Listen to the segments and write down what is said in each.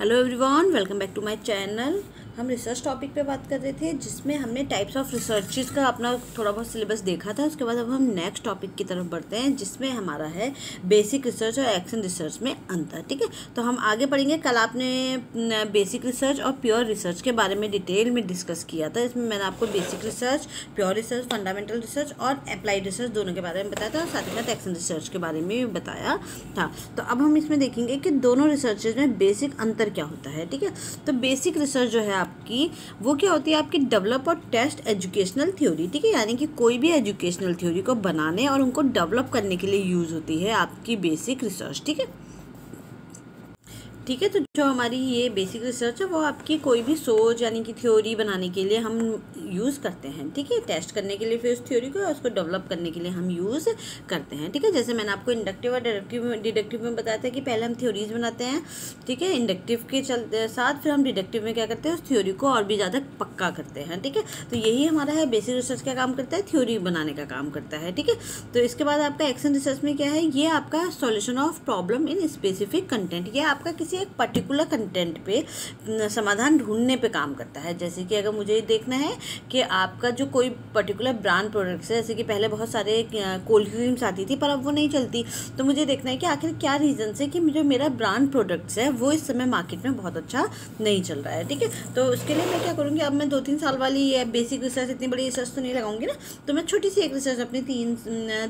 Hello everyone, welcome back to my channel. हम research topic पे बात कर रहे थे जिसमें हमने टाइप्स ऑफ रिसर्चेस का अपना थोड़ा बहुत सिलेबस देखा था। उसके बाद अब हम नेक्स्ट टॉपिक की तरफ बढ़ते हैं जिसमें हमारा है बेसिक रिसर्च और एक्शन रिसर्च में अंतर। ठीक है, तो हम आगे पढ़ेंगे। कल आपने बेसिक रिसर्च और प्योर रिसर्च के बारे में डिटेल में डिस्कस किया था। इसमें मैंने आपको basic research, pure research, fundamental research और अप्लाइड रिसर्च दोनों के बारे में बताया था और साथ ही साथ एक्शन रिसर्च के बारे में भी बताया था। तो अब हम इसमें देखेंगे कि दोनों रिसर्चेज में बेसिक अंतर क्या होता है। ठीक है, तो बेसिक रिसर्च जो है आपकी वो क्या होती है, आपकी डेवलप और टेस्ट एजुकेशनल थ्योरी। ठीक है, यानी कि कोई भी एजुकेशनल थ्योरी को बनाने और उनको डेवलप करने के लिए यूज़ होती है आपकी बेसिक रिसर्च। ठीक है, तो जो हमारी ये बेसिक रिसर्च है वो आपकी कोई भी सोच यानी कि थ्योरी बनाने के लिए हम यूज़ करते हैं। ठीक है, टेस्ट करने के लिए फिर उस थ्योरी को उसको डेवलप करने के लिए हम यूज़ करते हैं। ठीक है, जैसे मैंने आपको इंडक्टिव और डिडक्टिव में बताया था कि पहले हम थ्योरीज बनाते हैं। ठीक है, इंडक्टिव के चलते साथ फिर हम डिडक्टिव में क्या करते हैं, उस थ्योरी को और भी ज़्यादा पक्का करते हैं। ठीक है, तो यही हमारा है बेसिक रिसर्च क्या काम करता है, थ्योरी बनाने का काम करता है। ठीक है, तो इसके बाद आपका एक्शन रिसर्च में क्या है, ये आपका solution of problem in specific content. ये आपका किसी एक पर्टिकुलर कंटेंट पे समाधान ढूंढने पे काम करता है। जैसे कि अगर मुझे देखना है कि आपका जो कोई पर्टिकुलर ब्रांड प्रोडक्ट्स है, जैसे कि पहले बहुत सारे कोल्ड ड्रिंक्स आती थी पर अब वो नहीं चलती, तो मुझे देखना है कि आखिर क्या रीज़न से कि जो मेरा ब्रांड प्रोडक्ट्स है वो इस समय मार्केट में बहुत अच्छा नहीं चल रहा है। ठीक है, तो उसके लिए मैं क्या करूँगी, अब मैं 2-3 साल वाली बेसिक रिसर्च, इतनी बड़ी रिसर्च तो नहीं लगाऊंगी ना, तो मैं छोटी सी एक रिसर्च अपनी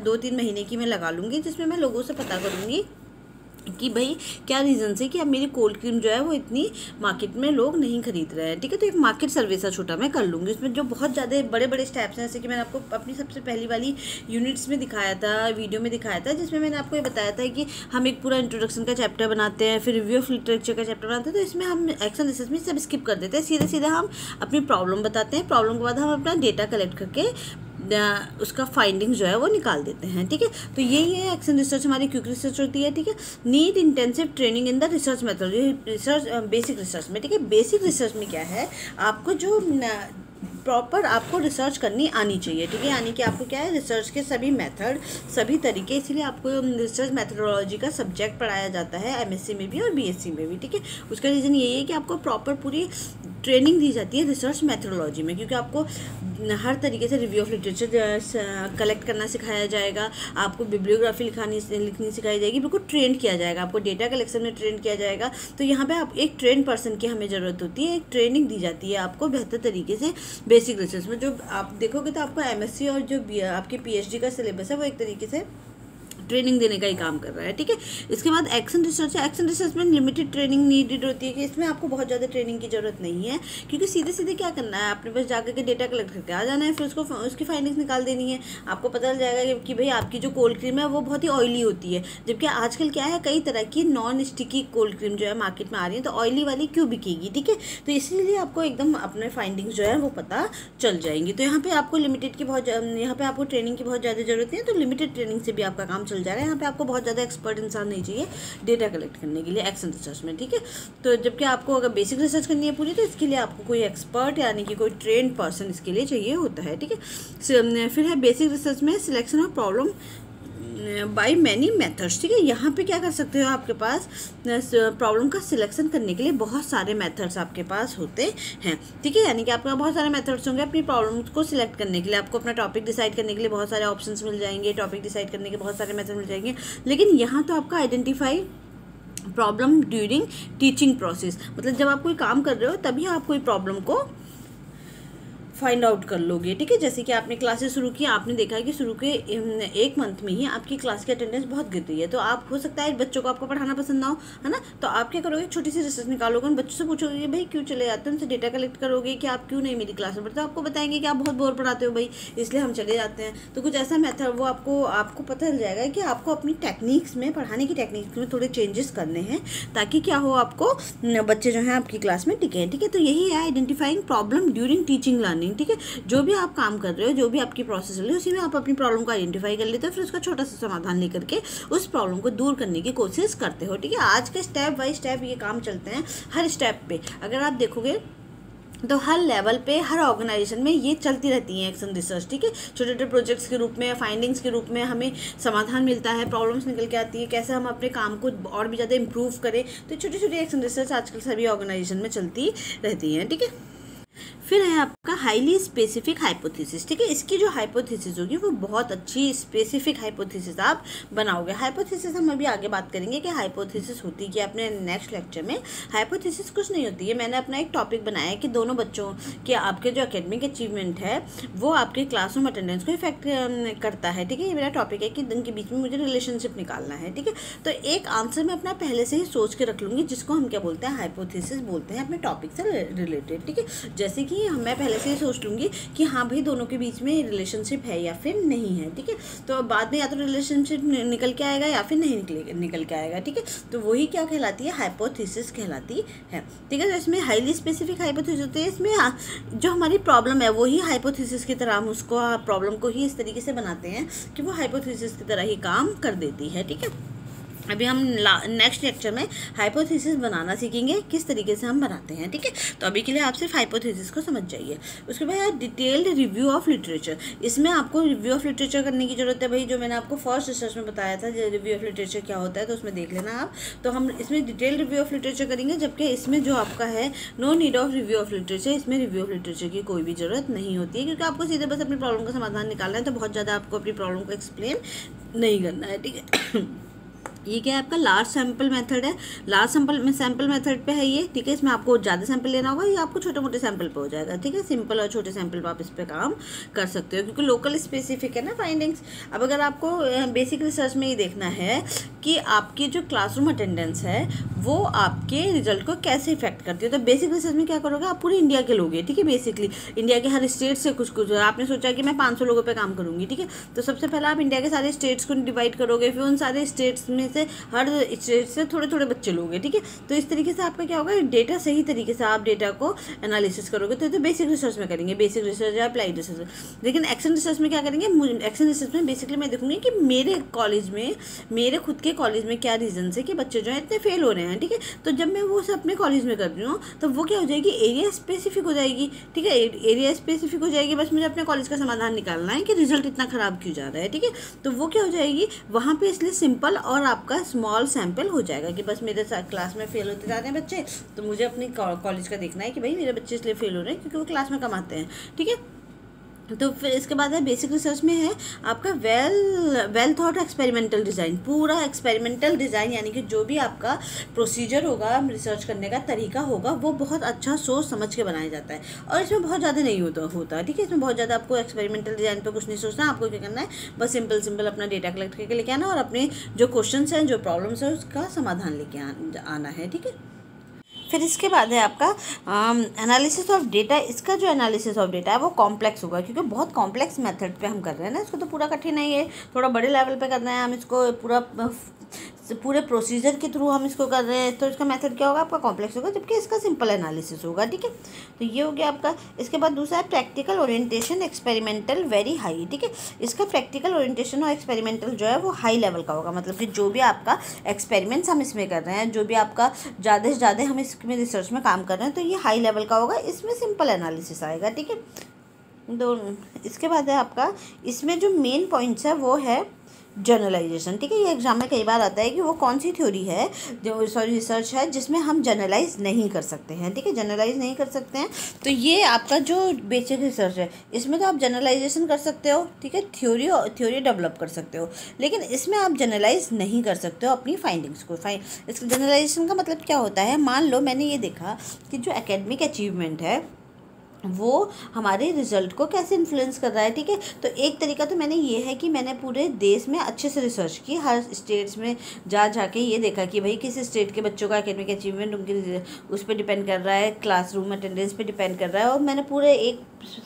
2-3 महीने की मैं लगा लूँगी, जिसमें मैं लोगों से पता करूँगी कि भाई क्या रीज़न से कि अब मेरी कोल्ड क्रीम जो है वो इतनी मार्केट में लोग नहीं खरीद रहे हैं। ठीक है, तो एक मार्केट सर्वे सा छोटा मैं कर लूँगी। उसमें जो बहुत ज़्यादा बड़े बड़े स्टेप्स हैं, जैसे कि मैंने आपको अपनी सबसे पहली वाली यूनिट्स में दिखाया था, वीडियो में दिखाया था, जिसमें मैंने आपको ये बताया था कि हम एक पूरा इंट्रोडक्शन का चैप्टर बनाते हैं, फिर रिव्यू ऑफ लिटरेचर का चैप्टर बनाते हैं। तो इसमें हम एक्शन रिसर्च में सब स्किप कर देते हैं, सीधे सीधे हम अपनी प्रॉब्लम बताते हैं। प्रॉब्लम के बाद हम अपना डेटा कलेक्ट करके उसका फाइंडिंग्स जो है वो निकाल देते हैं। ठीक है, तो यही है एक्शन रिसर्च, हमारी क्विक रिसर्च होती है। ठीक है, need intensive training in the research method, research basic research में। ठीक है, बेसिक रिसर्च में क्या है, आपको जो प्रॉपर आपको रिसर्च करनी आनी चाहिए। ठीक है, यानी कि आपको क्या है, रिसर्च के सभी मेथड, सभी तरीके, इसीलिए आपको रिसर्च मेथडोलॉजी का सब्जेक्ट पढ़ाया जाता है एमएससी में भी और बीएससी में भी। ठीक है, उसका रीज़न यही है कि आपको प्रॉपर पूरी ट्रेनिंग दी जाती है रिसर्च मेथडोलॉजी में, क्योंकि आपको हर तरीके से रिव्यू ऑफ लिटरेचर कलेक्ट करना सिखाया जाएगा, आपको बिब्लियोग्राफी लिखनी सिखाई जाएगी, बिल्कुल ट्रेन किया जाएगा, आपको डेटा कलेक्शन में ट्रेन किया जाएगा। तो यहाँ पे आप एक ट्रेन पर्सन की हमें ज़रूरत होती है, एक ट्रेनिंग दी जाती है आपको बेहतर तरीके से बेसिक रिसर्च में। जो आप देखोगे तो आपको एमएससी और जो आपके पीएचडी का सिलेबस है वो एक तरीके से ट्रेनिंग देने का ही काम कर रहा है। ठीक है, इसके बाद एक्शन रिसर्च है। एक्शन रिसर्च में लिमिटेड ट्रेनिंग नीडेड होती है, कि इसमें आपको बहुत ज़्यादा ट्रेनिंग की जरूरत नहीं है, क्योंकि सीधे सीधे क्या करना है, आपने बस जाकर के डेटा कलेक्ट करके आ जाना है, फिर उसको उसकी फाइंडिंग्स निकाल देनी है। आपको पता चल जाएगा कि भाई आपकी जो कोल्ड क्रीम है वो बहुत ही ऑयली होती है, जबकि आजकल क्या है, कई तरह की नॉन स्टिकी कोल्ड क्रीम जो है मार्केट में आ रही है, तो ऑयली वाली क्यों बिकेगी। ठीक है, तो इसीलिए आपको एकदम अपने फाइंडिंग्स जो है वो पता चल जाएंगी। तो यहाँ पे आपको लिमिटेड की यहाँ पे आपको ट्रेनिंग की बहुत ज़्यादा जरूरत नहीं है, तो लिमिटेड ट्रेनिंग से भी आपका काम चल जा रहा है। यहाँ पे आपको बहुत ज़्यादा एक्सपर्ट इंसान नहीं चाहिए डेटा कलेक्ट करने के लिए एक्शन रिसर्च में। ठीक है, तो जबकि आपको अगर बेसिक रिसर्च करनी है पूरी, तो इसके लिए आपको कोई एक्सपर्ट यानी कि कोई ट्रेंड पर्सन इसके लिए चाहिए होता है। ठीक है, फिर है बेसिक रिसर्च में selection of problem by many methods. ठीक है, यहाँ पे क्या कर सकते हो, आपके पास प्रॉब्लम का सिलेक्शन करने के लिए बहुत सारे मेथड्स आपके पास होते हैं। ठीक है, यानी कि आपके बहुत सारे मेथड्स होंगे अपनी प्रॉब्लम को सिलेक्ट करने के लिए। आपको अपना टॉपिक डिसाइड करने के लिए बहुत सारे ऑप्शंस मिल जाएंगे, टॉपिक डिसाइड करने के बहुत सारे मेथड मिल जाएंगे। लेकिन यहाँ तो आपका identify problem during teaching process, मतलब जब आप कोई काम कर रहे हो तभी आप कोई प्रॉब्लम को फाइंड आउट कर लोगे। ठीक है, जैसे कि आपने क्लासेस शुरू की, आपने देखा है कि शुरू के 1 मंथ में ही आपकी क्लास की अटेंडेंस बहुत गिर रही है, तो आप हो सकता है बच्चों को आपको पढ़ाना पसंद ना हो, है ना, तो आप क्या करोगे, छोटी सी रिसर्च निकालोगे, उन बच्चों से पूछोगे कि भाई क्यों चले जाते हो, उनसे डेटा कलेक्ट करोगे कि आप क्यों नहीं मेरी क्लास में पढ़ते हो। आपको बताएंगे कि आप बहुत बोर पढ़ाते हो भाई, इसलिए हम चले जाते हैं। तो कुछ ऐसा मेथड वो आपको पता चल जाएगा कि आपको अपनी टेक्निक्स में, पढ़ाने की टेक्निक्स में थोड़े चेंजेस करने हैं, ताकि क्या हो, आपको बच्चे जो हैं आपकी क्लास में टिके। ठीक है, तो यही है identifying problem during teaching learning. ठीक है, जो भी आप काम कर रहे हो, जो भी आपकी प्रोसेस चल रही है, उसी में आप अपनी प्रॉब्लम को आइडेंटिफाई कर लेते हो, फिर उसका छोटा सा समाधान लेकर के उस प्रॉब्लम को दूर करने की कोशिश करते हो। ठीक है, आज के स्टेप बाय स्टेप ये काम चलते हैं हर स्टेप पे। अगर आप देखोगे तो हर लेवल पे, हर ऑर्गेनाइजेशन में ये चलती रहती है एक्शन रिसर्च, ठीक है। छोटे छोटे प्रोजेक्ट्स के रूप में, फाइंडिंग्स के रूप में हमें समाधान मिलता है, प्रॉब्लम्स निकल के आती है, कैसे हम अपने काम को और भी ज़्यादा इम्प्रूव करें। तो छोटी छोटी एक्शन रिसर्च आजकल सभी ऑर्गेनाइजेशन में चलती रहती हैं, ठीक है। फिर है आपका हाईली स्पेसिफिक हाइपोथेसिस, ठीक है। इसकी जो हाइपोथेसिस होगी वो बहुत अच्छी स्पेसिफिक हाइपोथेसिस आप बनाओगे। हाइपोथेसिस हम अभी आगे बात करेंगे कि हाइपोथेसिस होती क्या अपने नेक्स्ट लेक्चर में। हाइपोथेसिस कुछ नहीं होती है, मैंने अपना एक टॉपिक बनाया है कि दोनों बच्चों के आपके जो एकेडमिक अचीवमेंट है वो आपके क्लासरूम अटेंडेंस को इफेक्ट करता है, ठीक है। ये मेरा टॉपिक है कि उनके बीच में मुझे रिलेशनशिप निकालना है, ठीक है। तो एक आंसर मैं अपना पहले से ही सोच के रख लूँगी, जिसको हम क्या बोलते हैं, हाइपोथेसिस बोलते हैं, अपने टॉपिक से रिलेटेड, ठीक है। जैसे कि मैं पहले से ही सोच लूँगी कि हाँ भाई दोनों के बीच में रिलेशनशिप है या फिर नहीं है, ठीक है। तो बाद में या तो रिलेशनशिप निकल के आएगा या फिर नहीं निकल के आएगा, ठीक है। तो वही क्या कहलाती है, हाइपोथेसिस कहलाती है, ठीक है। तो इसमें हाईली स्पेसिफिक हाइपोथेसिस होती है। इसमें जो हमारी प्रॉब्लम है वही हाइपोथेसिस की तरह हम उसको प्रॉब्लम को ही इस तरीके से बनाते हैं कि वो हाइपोथेसिस की तरह ही काम कर देती है, ठीक है। अभी हम नेक्स्ट लेक्चर में हाइपोथेसिस बनाना सीखेंगे, किस तरीके से हम बनाते हैं, ठीक है। तो अभी के लिए आप सिर्फ हाइपोथेसिस को समझ जाइए। उसके बाद डिटेल्ड रिव्यू ऑफ लिटरेचर। इसमें आपको रिव्यू ऑफ लिटरेचर करने की जरूरत है भाई, जो मैंने आपको फर्स्ट रिसर्च में बताया था रिव्यू ऑफ लिटरेचर क्या होता है, तो उसमें देख लेना आप। तो हम इसमें डिटेल्ड रिव्यू ऑफ लिटरेचर करेंगे, जबकि इसमें जो आपका है no need of review of literature, इसमें रिव्यू ऑफ लिटरेचर की कोई भी ज़रूरत नहीं होती है, क्योंकि आपको सीधे बस अपनी प्रॉब्लम का समाधान निकालना है। तो बहुत ज़्यादा आपको अपनी प्रॉब्लम को एक्सप्लेन नहीं करना है, ठीक है। ये क्या है, आपका लार्ज सैंपल मेथड है। लार्ज सैंपल मेथड पे है ये, ठीक है। इसमें आपको ज़्यादा सैंपल लेना होगा, या आपको छोटे मोटे सैंपल पे हो जाएगा, ठीक है। सिंपल और छोटे सैंपल पे आप इस पे काम कर सकते हो, क्योंकि लोकल स्पेसिफिक है ना फाइंडिंग्स। अब अगर आपको बेसिक रिसर्च में ये देखना है कि आपकी जो क्लासरूम अटेंडेंस है वो आपके रिजल्ट को कैसे इफेक्ट करती है, तो बेसिक रिसर्च में क्या करोगे, आप पूरे इंडिया के लोगे, ठीक है। बेसिकली इंडिया के हर स्टेट से कुछ आपने सोचा कि मैं 500 लोगों पे काम करूँगी, ठीक है। तो सबसे पहले आप इंडिया के सारे स्टेट्स को डिवाइड करोगे, फिर उन सारे स्टेट्स में से हर स्टेट से थोड़े थोड़े बच्चे लोगे, ठीक है। तो इस तरीके से आपका क्या होगा, डेटा सही तरीके से आप डेटा को एनालिसिस करोगे। तो बेसिक रिसर्च में करेंगे, बेसिक रिसर्च या अप्लाइड रिसर्च। लेकिन एक्शन रिसर्च में क्या करेंगे, एक्शन रिसर्च में बेसिकली मैं देखूंगी कि मेरे कॉलेज में, मेरे खुद के कॉलेज में क्या रीजन है कि बच्चे जो है इतने फेल हो रहे हैं, ठीक है। तो जब मैं वो सब अपने कॉलेज में कर रही हूँ तो वो क्या हो जाएगी, एरिया स्पेसिफिक हो जाएगी, ठीक है। एरिया स्पेसिफिक हो जाएगी, बस मुझे अपने कॉलेज का समाधान निकालना है कि रिजल्ट इतना खराब क्यों जा रहा है, ठीक है। तो वो क्या हो जाएगी वहाँ पे, इसलिए सिंपल और आपका स्मॉल सैंपल हो जाएगा कि बस मेरे क्लास में फेल होते जा रहे हैं बच्चे, तो मुझे अपनी कॉलेज का देखना है कि भाई मेरे बच्चे इसलिए फेल हो रहे हैं क्योंकि वो क्लास में कम आते हैं, ठीक है। तो फिर इसके बाद है बेसिक रिसर्च में है आपका वेल थॉट एक्सपेरिमेंटल डिज़ाइन। पूरा एक्सपेरिमेंटल डिज़ाइन यानी कि जो भी आपका प्रोसीजर होगा, रिसर्च करने का तरीका होगा, वो बहुत अच्छा सोच समझ के बनाया जाता है, और इसमें बहुत ज़्यादा नहीं होता, ठीक है। इसमें बहुत ज़्यादा आपको एक्सपेरिमेंटल डिज़ाइन पे कुछ नहीं सोचना, आपको क्या करना है, बस सिंपल अपना डेटा कलेक्ट करके लेके आना और अपने जो क्वेश्चन हैं, जो प्रॉब्लम्स है, उसका समाधान लेके आना है, ठीक है। फिर इसके बाद है आपका एनालिसिस ऑफ डेटा। इसका जो एनालिसिस ऑफ डेटा है वो कॉम्प्लेक्स होगा, क्योंकि बहुत कॉम्प्लेक्स मेथड पे हम कर रहे हैं ना, इसको तो पूरा कठिन नहीं है, थोड़ा बड़े लेवल पे करना है, हम इसको पूरे प्रोसीजर के थ्रू हम इसको कर रहे हैं, तो इसका मेथड क्या होगा, आपका कॉम्प्लेक्स होगा, जबकि इसका सिंपल एनालिसिस होगा, ठीक है। तो ये हो गया आपका। इसके बाद दूसरा है practical orientation experimental very high, ठीक है। इसका प्रैक्टिकल ओरिएंटेशन और एक्सपेरिमेंटल जो है वो हाई लेवल का होगा, मतलब कि जो भी आपका एक्सपेरिमेंट्स हम इसमें कर रहे हैं, जो भी आपका ज़्यादा से ज़्यादा हम इसमें रिसर्च में काम कर रहे हैं, तो ये हाई लेवल का होगा, इसमें सिंपल एनालिसिस आएगा, ठीक है। इसके बाद है आपका, इसमें जो मेन पॉइंट्स है वो है जनरलाइजेशन, ठीक है। ये एग्जाम में कई बार आता है कि वो कौन सी थ्योरी है, जो रिसर्च है जिसमें हम जनरलाइज नहीं कर सकते हैं, ठीक है। जनरलाइज नहीं कर सकते हैं, तो ये आपका जो बेसिक रिसर्च है इसमें तो आप जनरलाइजेशन कर सकते हो, ठीक है, थ्योरी डेवलप कर सकते हो, लेकिन इसमें आप जनरलाइज नहीं कर सकते हो अपनी फाइंडिंग्स को। इसका जनरलाइजेशन का मतलब क्या होता है, मान लो मैंने ये देखा कि जो एकेडमिक अचीवमेंट है वो हमारे रिज़ल्ट को कैसे इन्फ्लुएंस कर रहा है, ठीक है। तो एक तरीका तो मैंने ये है कि मैंने पूरे देश में अच्छे से रिसर्च की, हर स्टेट्स में जाके ये देखा कि भाई किस स्टेट के बच्चों का एकेडमिक अचीवमेंट उनके उस पर डिपेंड कर रहा है, क्लासरूम अटेंडेंस पे डिपेंड कर रहा है, और मैंने पूरे एक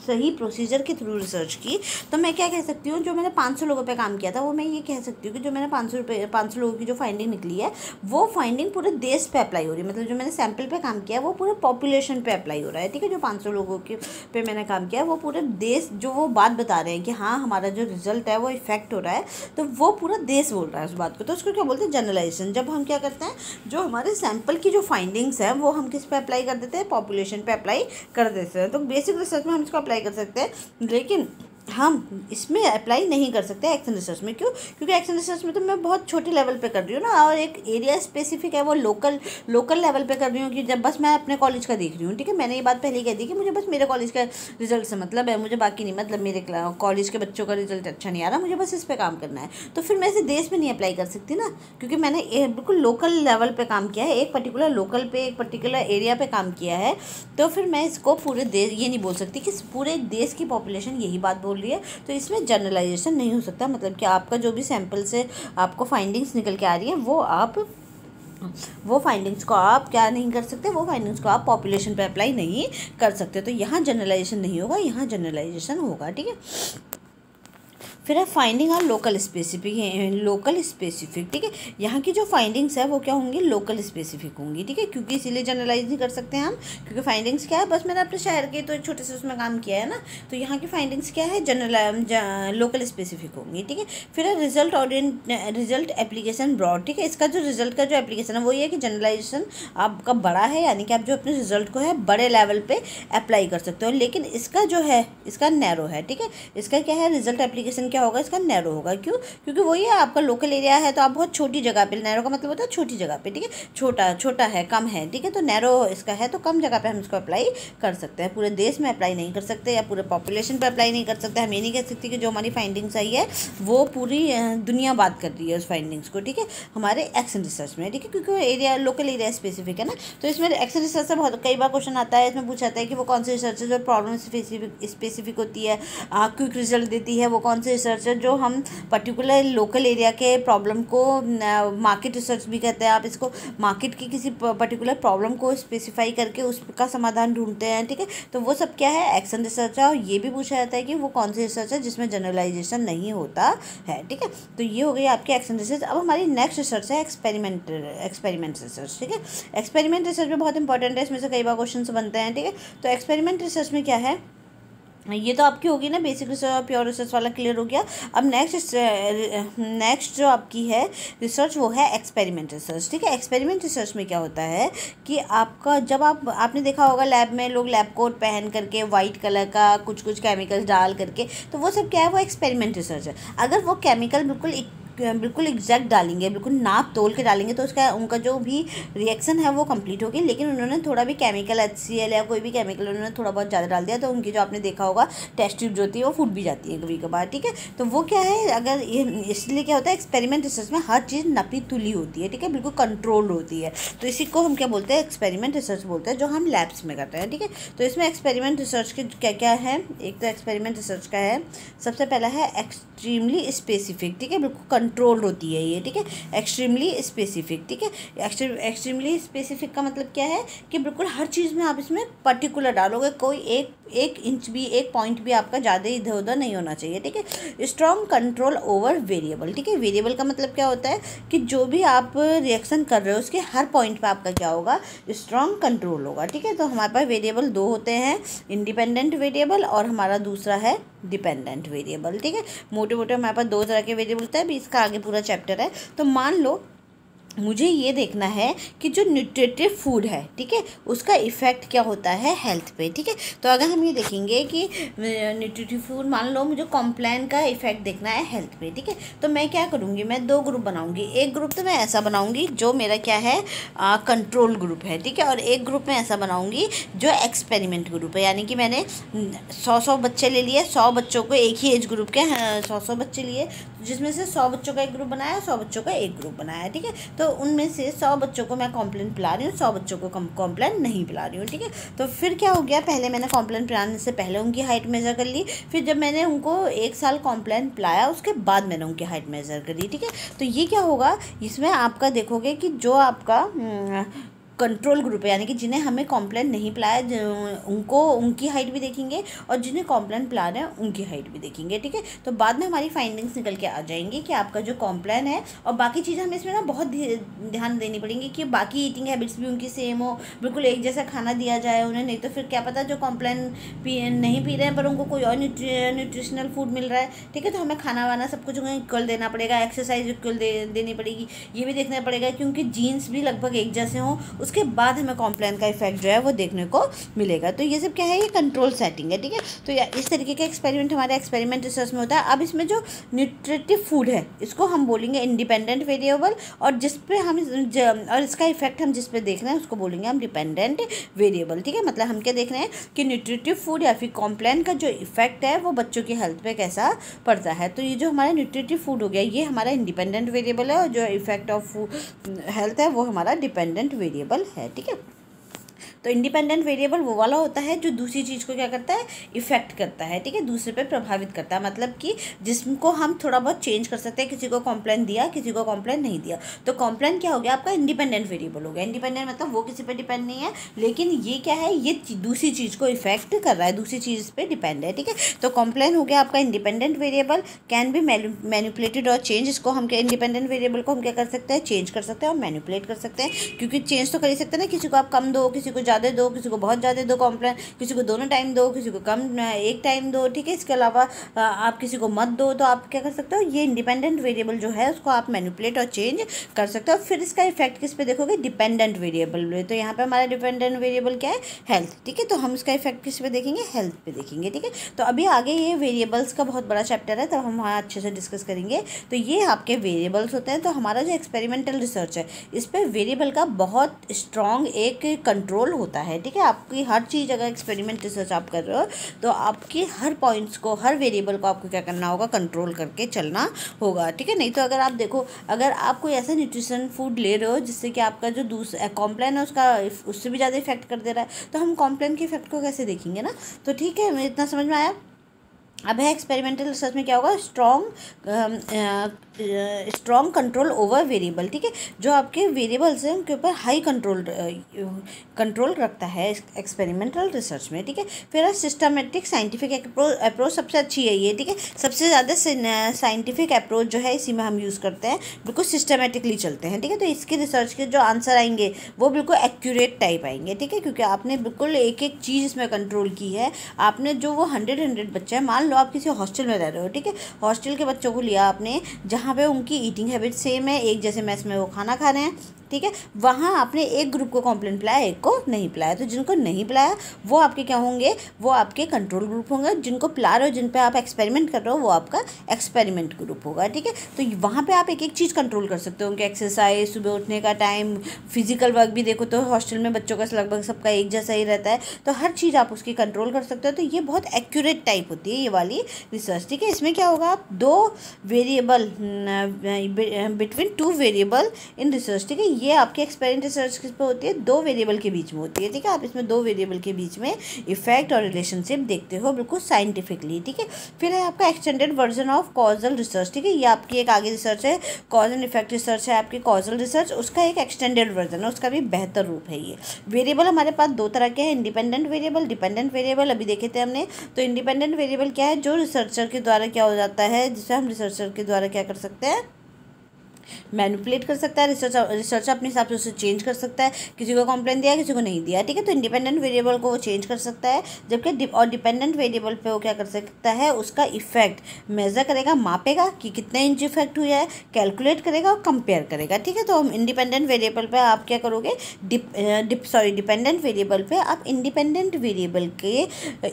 सही प्रोसीजर के थ्रू रिसर्च की, तो मैं क्या कह सकती हूँ, जो मैंने 500 लोगों पे काम किया था वो मैं ये कह सकती हूँ कि जो मैंने 500 लोगों की जो फाइंडिंग निकली है वो फाइंडिंग पूरे देश पे अप्लाई हो रही है। मतलब जो मैंने सैम्पल पे काम किया है वो पूरे पॉपुलेशन पे अप्लाई हो रहा है, ठीक है। जो 500 लोगों के पे मैंने काम किया है वो पूरे देश, जो वो बात बता रहे हैं कि हाँ हमारा जो रिजल्ट है वो इफेक्ट हो रहा है, तो वो पूरा देश बोल रहा है उस बात को, तो उसको क्या बोलते हैं, जनरलाइजेशन। जब हम क्या करते हैं, जो हमारे सैम्पल की जो फाइंडिंग्स है वो हम किस पे अप्लाई कर देते हैं, पॉपुलेशन पे अप्लाई कर देते हैं। तो बेसिक रिसर्च में हम इसको अप्लाई कर सकते हैं, लेकिन हम इसमें अप्लाई नहीं कर सकते एक्शन रिसर्च में। क्यों? क्योंकि एक्शन रिसर्च में तो मैं बहुत छोटे लेवल पे कर रही हूँ ना, और एक एरिया स्पेसिफिक है, वो लोकल लेवल पे कर रही हूँ कि जब बस मैं अपने कॉलेज का देख रही हूँ, ठीक है। मैंने ये बात पहले ही कह दी कि मुझे बस मेरे कॉलेज का रिजल्ट से मतलब है, मुझे बाकी नहीं मतलब, मेरे कॉलेज के बच्चों का रिजल्ट अच्छा नहीं आ रहा, मुझे बस इस पर काम करना है। तो फिर मैं इसे देश में नहीं अप्लाई कर सकती ना, क्योंकि मैंने बिल्कुल लोकल लेवल पर काम किया है, एक पर्टिकुलर लोकल पे, एक पर्टिकुलर एरिया पे काम किया है। तो फिर मैं इसको पूरे देश ये नहीं बोल सकती कि पूरे देश की पॉपुलेशन यही बात बोल रही है, तो इसमें जनरलाइजेशन नहीं हो सकता। मतलब कि आपका जो भी सैंपल से आपको फाइंडिंग्स निकल के आ रही है वो फाइंडिंग्स को आप क्या नहीं कर सकते, वो फाइंडिंग्स को आप पॉपुलेशन पे अप्लाई नहीं कर सकते। तो यहाँ जनरलाइजेशन नहीं होगा, यहाँ जनरलाइजेशन होगा, ठीक है। फिर है फाइंडिंग आर लोकल स्पेसिफिक, ठीक है। यहाँ की जो फाइंडिंग्स है वो क्या होंगी, लोकल स्पेसिफिक होंगी, ठीक है। क्योंकि इसीलिए जनरलाइज नहीं कर सकते हम, क्योंकि फाइंडिंग्स क्या है, बस मैंने अपने शहर के तो एक छोटे से उसमें काम किया है ना, तो यहाँ की फाइंडिंग्स क्या है, लोकल स्पेसिफिक होंगी, ठीक है। फिर है रिजल्ट एप्लीकेशन ब्रॉड, ठीक है। इसका जो रिजल्ट का जो एप्लीकेशन है वो ये है कि जनरलाइजेशन आपका बड़ा है, यानी कि आप जो अपने रिजल्ट को है बड़े लेवल पे अप्लाई कर सकते हो, लेकिन इसका जो है इसका नैरो है, ठीक है। इसका क्या है, रिजल्ट एप्लीकेशन क्या होगा, इसका नैरो होगा। क्यों? क्योंकि वही है, आपका लोकल एरिया है तो आप बहुत छोटी जगह पे, नैरो का मतलब होता है छोटी जगह पे, ठीक है। छोटा है, कम है, ठीक है। तो नैरो इसका है तो कम जगह पे हम इसको अप्लाई कर सकते हैं, पूरे देश में अप्लाई नहीं कर सकते या पूरे पॉपुलेशन पे अप्लाई नहीं कर सकते। हम ये नहीं कह सकते कि जो हमारी फाइंडिंग्स आई है वो पूरी दुनिया बात कर रही है उस फाइंडिंग्स को, ठीक है, हमारे एक्शन रिसर्च में, ठीक है। क्योंकि एरिया लोकल एरिया स्पेसिफिक है ना, तो इसमें एक्शन रिसर्च से बहुत कई बार क्वेश्चन आता है, इसमें पूछा जाता है कि वो कौन सी रिसर्च है जो प्रॉब्लम स्पेसिफिक होती है, क्विक रिजल्ट देती है, वो कौन सी रिसर्च है जो हम पर्टिकुलर लोकल एरिया के प्रॉब्लम को, मार्केट रिसर्च भी कहते हैं, आप इसको मार्केट की किसी पर्टिकुलर प्रॉब्लम को स्पेसिफाई करके उसका समाधान ढूंढते हैं, ठीक है। तो वो सब क्या है, एक्शन रिसर्च है। और ये भी पूछा जाता है कि वो कौन सी रिसर्च है जिसमें जनरलाइजेशन नहीं होता है, ठीक है। तो ये हो गई आपकी एक्शन रिसर्च। अब हमारी नेक्स्ट रिसर्च है एक्सपेरिमेंट रिसर्च, ठीक है। एक्सपेरिमेंट रिसर्च में बहुत इंपॉर्टेंट है, इसमें से कई बार क्वेश्चन बनते हैं, ठीक है। तो एक्सपेरिमेंट रिसर्च में क्या है, ये तो आपकी होगी ना, बेसिक रिसर्च और प्योर रिसर्च वाला क्लियर हो गया। अब नेक्स्ट जो आपकी है रिसर्च वो है एक्सपेरिमेंट रिसर्च, ठीक है। एक्सपेरिमेंट रिसर्च में क्या होता है कि आपका जब आपने देखा होगा लैब में लोग लैब कोट पहन करके वाइट कलर का कुछ केमिकल्स डाल करके, तो वो सब क्या है, वो एक्सपेरिमेंट रिसर्च है। अगर वो केमिकल बिल्कुल एग्जैक्ट डालेंगे, बिल्कुल नाप तोल के डालेंगे, तो उनका जो भी रिएक्शन है वो कंप्लीट होगी। लेकिन उन्होंने थोड़ा भी केमिकल HCl या कोई भी केमिकल उन्होंने थोड़ा बहुत ज़्यादा डाल दिया, तो उनकी जो आपने देखा होगा टेस्ट ट्यूब जो होती है वो फूट भी जाती है कभी कभार, ठीक है। तो वो क्या है, अगर इसलिए क्या होता है, एक्सपेरिमेंट रिसर्च में हर चीज़ नपी तुली होती है, ठीक है, बिल्कुल कंट्रोल होती है। तो इसी को हम क्या बोलते हैं, एक्सपेरिमेंट रिसर्च बोलते हैं, जो हम लैब्स में करते हैं, ठीक है। तो इसमें एक्सपेरिमेंट रिसर्च के क्या क्या है, एक तो एक्सपेरिमेंट रिसर्च का है, सबसे पहला है एक्सट्रीमली स्पेसिफिक, ठीक है, बिल्कुल कंट्रोल होती है ये, ठीक है। एक्सट्रीमली स्पेसिफिक, ठीक है। एक्सट्रीमली स्पेसिफिक का मतलब क्या है कि बिल्कुल हर चीज़ में आप इसमें पर्टिकुलर डालोगे, कोई एक इंच भी, एक पॉइंट भी आपका ज़्यादा इधर उधर नहीं होना चाहिए, ठीक है। स्ट्रॉन्ग कंट्रोल ओवर वेरिएबल, ठीक है। वेरिएबल का मतलब क्या होता है कि जो भी आप रिएक्शन कर रहे हो उसके हर पॉइंट पर आपका क्या होगा, स्ट्रॉन्ग कंट्रोल होगा, ठीक है। तो हमारे पास वेरिएबल दो होते हैं, इंडिपेंडेंट वेरिएबल और हमारा दूसरा है डिपेंडेंट वेरिएबल, ठीक है। मोटे मोटे हमारे पास दो तरह के वेरिएबल होते हैं, अभी इसका आगे पूरा चैप्टर है। तो मान लो मुझे ये देखना है कि जो न्यूट्रिटिव फूड है, ठीक है, उसका इफ़ेक्ट क्या होता है हेल्थ पे, ठीक है। तो अगर हम ये देखेंगे कि न्यूट्रिटिव फूड, मान लो मुझे कॉम्प्लान का इफ़ेक्ट देखना है हेल्थ पे, ठीक है। तो मैं क्या करूँगी, मैं दो ग्रुप बनाऊँगी। एक ग्रुप तो मैं ऐसा बनाऊँगी जो मेरा क्या है, कंट्रोल ग्रुप है, ठीक है। और एक ग्रुप में ऐसा बनाऊँगी जो एक्सपेरिमेंट ग्रुप है, यानी कि मैंने 100 बच्चे ले लिए, 100 बच्चों को एक ही एज ग्रुप के 100 बच्चे लिए, जिसमें से 100 बच्चों का एक ग्रुप बनाया, 100 बच्चों का एक ग्रुप बनाया, ठीक है। तो उनमें से 100 बच्चों को मैं कॉम्प्लान पिला रही हूँ, 100 बच्चों को कॉम्प्लान नहीं पिला रही हूँ, ठीक है। तो फिर क्या हो गया, पहले मैंने कॉम्प्लान पिलाने से पहले उनकी हाइट मेज़र कर ली, फिर जब मैंने उनको 1 साल कॉम्प्लान पिलाया उसके बाद मैंने उनकी हाइट मेज़र करी, ठीक है। तो ये क्या होगा, इसमें आपका देखोगे कि जो आपका कंट्रोल ग्रुप है, यानी कि जिन्हें हमें कॉम्प्लान नहीं पिलाया उनको उनकी हाइट भी देखेंगे और जिन्हें कॉम्प्लान पिला रहे हैं उनकी हाइट भी देखेंगे, ठीक है। तो बाद में हमारी फाइंडिंग्स निकल के आ जाएंगी कि आपका जो कॉम्प्लान है, और बाकी चीज़ें हमें इसमें ना बहुत ध्यान देनी पड़ेंगी कि बाकी ईटिंग हैबिट्स भी उनकी सेम हो, बिल्कुल एक जैसा खाना दिया जाए उन्हें। नहीं तो फिर क्या पता जो कॉम्प्लान नहीं पी रहे हैं पर उनको कोई और न्यूट्रिशनल फूड मिल रहा है, ठीक है। तो हमें खाना वाना सब कुछ इक्वल देना पड़ेगा, एक्सरसाइज इक्वल देनी पड़ेगी, ये भी देखना पड़ेगा क्योंकि जीन्स भी लगभग एक जैसे हों, उसके बाद हमें कॉम्प्लान का इफेक्ट जो है वो देखने को मिलेगा। तो ये सब क्या है, ये कंट्रोल सेटिंग है, ठीक है। तो इस तरीके का एक्सपेरिमेंट हमारे एक्सपेरिमेंट रिसर्च में होता है। अब इसमें जो न्यूट्रिटिव फूड है इसको हम बोलेंगे इंडिपेंडेंट वेरिएबल, और जिस पे हम और इसका इफेक्ट हम जिस पे देख रहे हैं उसको बोलेंगे हम डिपेंडेंट वेरिएबल, ठीक है। मतलब हम क्या देख रहे हैं कि न्यूट्रिटिव फूड या फिर कॉम्प्लान का जो इफेक्ट है वो बच्चों की हेल्थ पे कैसा पड़ता है। तो ये जो हमारा न्यूट्रिटिव फूड हो गया ये हमारा इंडिपेंडेंट वेरिएबल है, और जो इफेक्ट ऑफ हेल्थ है वो हमारा डिपेंडेंट वेरिएबल है, ठीक है। तो इंडिपेंडेंट वेरिएबल वो वाला होता है जो दूसरी चीज़ को क्या करता है, इफेक्ट करता है, ठीक है, दूसरे पे प्रभावित करता है। मतलब कि जिसको हम थोड़ा बहुत चेंज कर सकते हैं, किसी को कॉम्प्लान दिया किसी को कॉम्प्लान नहीं दिया। तो कॉम्प्लान क्या हो गया, आपका इंडिपेंडेंट वेरिएबल हो गया। इंडिपेंडेंट मतलब वो किसी पे डिपेंड नहीं है, लेकिन ये क्या है, ये दूसरी चीज़ को इफेक्ट कर रहा है, दूसरी चीज़ पे डिपेंड है, ठीक है। तो कॉम्प्लान हो गया आपका independent variable, can be manipulated और चेंज। इसको हम क्या, इंडिपेंडेंट वेरिएबल को हम क्या कर सकते हैं, चेंज कर सकते हैं और मैनिपुलेट कर सकते हैं। क्योंकि चेंज तो कर ही सकते हैं ना, किसी को आप कम दो, किसी को ज़्यादा दो, किसी को बहुत ज़्यादा दो कॉम्प्लान, किसी को दोनों टाइम दो, किसी को कम एक टाइम दो, ठीक है। इसके अलावा आप किसी को मत दो, तो आप क्या कर सकते हो, ये इंडिपेंडेंट वेरिएबल जो है उसको आप मैनिपुलेट और चेंज कर सकते हो। फिर इसका इफेक्ट किस पे देखोगे, डिपेंडेंट वेरिएबल। तो यहाँ पे हमारा डिपेंडेंट वेरिएबल क्या है, हेल्थ, ठीक है। तो हम इसका इफेक्ट किस पे देखेंगे, हेल्थ पे देखेंगे, ठीक है। तो अभी आगे ये वेरिएबल्स का बहुत बड़ा चैप्टर है, तो हम वहाँ अच्छे से डिस्कस करेंगे। तो ये आपके वेरिएबल्स होते हैं। तो हमारा जो एक्सपेरिमेंटल रिसर्च है इस पर वेरिएबल का बहुत स्ट्रॉन्ग एक कंट्रोल होता है, ठीक है। आपकी हर चीज़ अगर एक्सपेरिमेंट रिसर्च आप कर रहे हो तो आपकी हर पॉइंट्स को, हर वेरिएबल को आपको क्या करना होगा, कंट्रोल करके चलना होगा, ठीक है। नहीं तो अगर आप देखो, अगर आप कोई ऐसा न्यूट्रिशन फूड ले रहे हो जिससे कि आपका जो दूसरा कॉम्प्लान है उसका उससे भी ज़्यादा इफेक्ट कर दे रहा है, तो हम कॉम्प्लान के इफेक्ट को कैसे देखेंगे ना। तो ठीक है, इतना समझ में आया। अब है एक्सपेरिमेंटल रिसर्च में क्या होगा, स्ट्रॉन्ग कंट्रोल ओवर वेरिएबल, ठीक है। जो आपके वेरिएबल्स हैं उनके ऊपर हाई कंट्रोल रखता है एक्सपेरिमेंटल रिसर्च में, ठीक है। फिर सिस्टमेटिक साइंटिफिक अप्रोच सबसे अच्छी है ये, ठीक है। सबसे ज़्यादा साइंटिफिक अप्रोच जो है इसी में हम यूज़ करते हैं, बिल्कुल सिस्टमेटिकली चलते हैं, ठीक है। तो इसके रिसर्च के जो आंसर आएंगे वो बिल्कुल एक्यूरेट टाइप आएंगे, ठीक है, क्योंकि आपने बिल्कुल एक एक चीज़ इसमें कंट्रोल की है। आपने जो वो 100 बच्चे हैं, मान लो आप किसी हॉस्टल में रह रहे हो, ठीक है, हॉस्टल के बच्चों को लिया आपने जहाँ पे उनकी ईटिंग हैबिट सेम है, एक जैसे मैस में वो खाना खा रहे हैं, ठीक है। वहाँ आपने एक ग्रुप को कॉम्प्लान पिलाया, एक को नहीं पिलाया। तो जिनको नहीं पिलाया वो आपके क्या होंगे, वो आपके कंट्रोल ग्रुप होंगे। जिनको पिला रहे हो, जिन पे आप एक्सपेरिमेंट कर रहे हो, वो आपका एक्सपेरिमेंट ग्रुप होगा, ठीक है। तो वहाँ पे आप एक एक चीज़ कंट्रोल कर सकते हो, उनके एक्सरसाइज, सुबह उठने का टाइम, फिजिकल वर्क भी देखो तो हॉस्टल में बच्चों का लगभग सबका एक जैसा ही रहता है, तो हर चीज़ आप उसकी कंट्रोल कर सकते हो। तो ये बहुत एक्यूरेट टाइप होती है ये वाली रिसर्च, ठीक है। इसमें क्या होगा, आप दो variable between two variable in research, ठीक है। ये आपकी एक्सपेरिमेंट रिसर्च किस पे होती है, दो वेरिएबल के बीच में होती है, ठीक है। आप इसमें दो वेरिएबल के बीच में इफेक्ट और रिलेशनशिप देखते हो बिल्कुल साइंटिफिकली, ठीक है। फिर है आपका extended version of causal research, ठीक है। ये आपकी एक आगे रिसर्च है, कॉज एंड इफेक्ट रिसर्च है आपकी कॉजल रिसर्च, उसका एक एक्सटेंडेड वर्जन है, उसका भी बेहतर रूप है ये। वेरिएबल हमारे पास दो तरह के हैं, इंडिपेंडेंट वेरिएबल, डिपेंडेंट वेरिएबल, अभी देखे थे हमने। तो इंडिपेंडेंट वेरिएबल क्या है, जो रिसर्चर के द्वारा क्या हो जाता है, जिसे हम रिसर्चर के द्वारा क्या कर सकते हैं, मैनिपुलेट कर सकता है। रिसर्चर अपने हिसाब से उसे चेंज कर सकता है, किसी को कॉम्प्लेन दिया किसी को नहीं दिया, ठीक है। तो इंडिपेंडेंट वेरिएबल को वो चेंज कर सकता है, जबकि और डिपेंडेंट वेरिएबल पे वो क्या कर सकता है, उसका इफेक्ट मेजर करेगा, मापेगा कि कितने इंच इफेक्ट हुआ है, कैलकुलेट करेगा और कंपेयर करेगा, ठीक है। तो हम इंडिपेंडेंट वेरिएबल पे आप क्या करोगे, डिपेंडेंट वेरिएबल पे आप इंडिपेंडेंट वेरिएबल के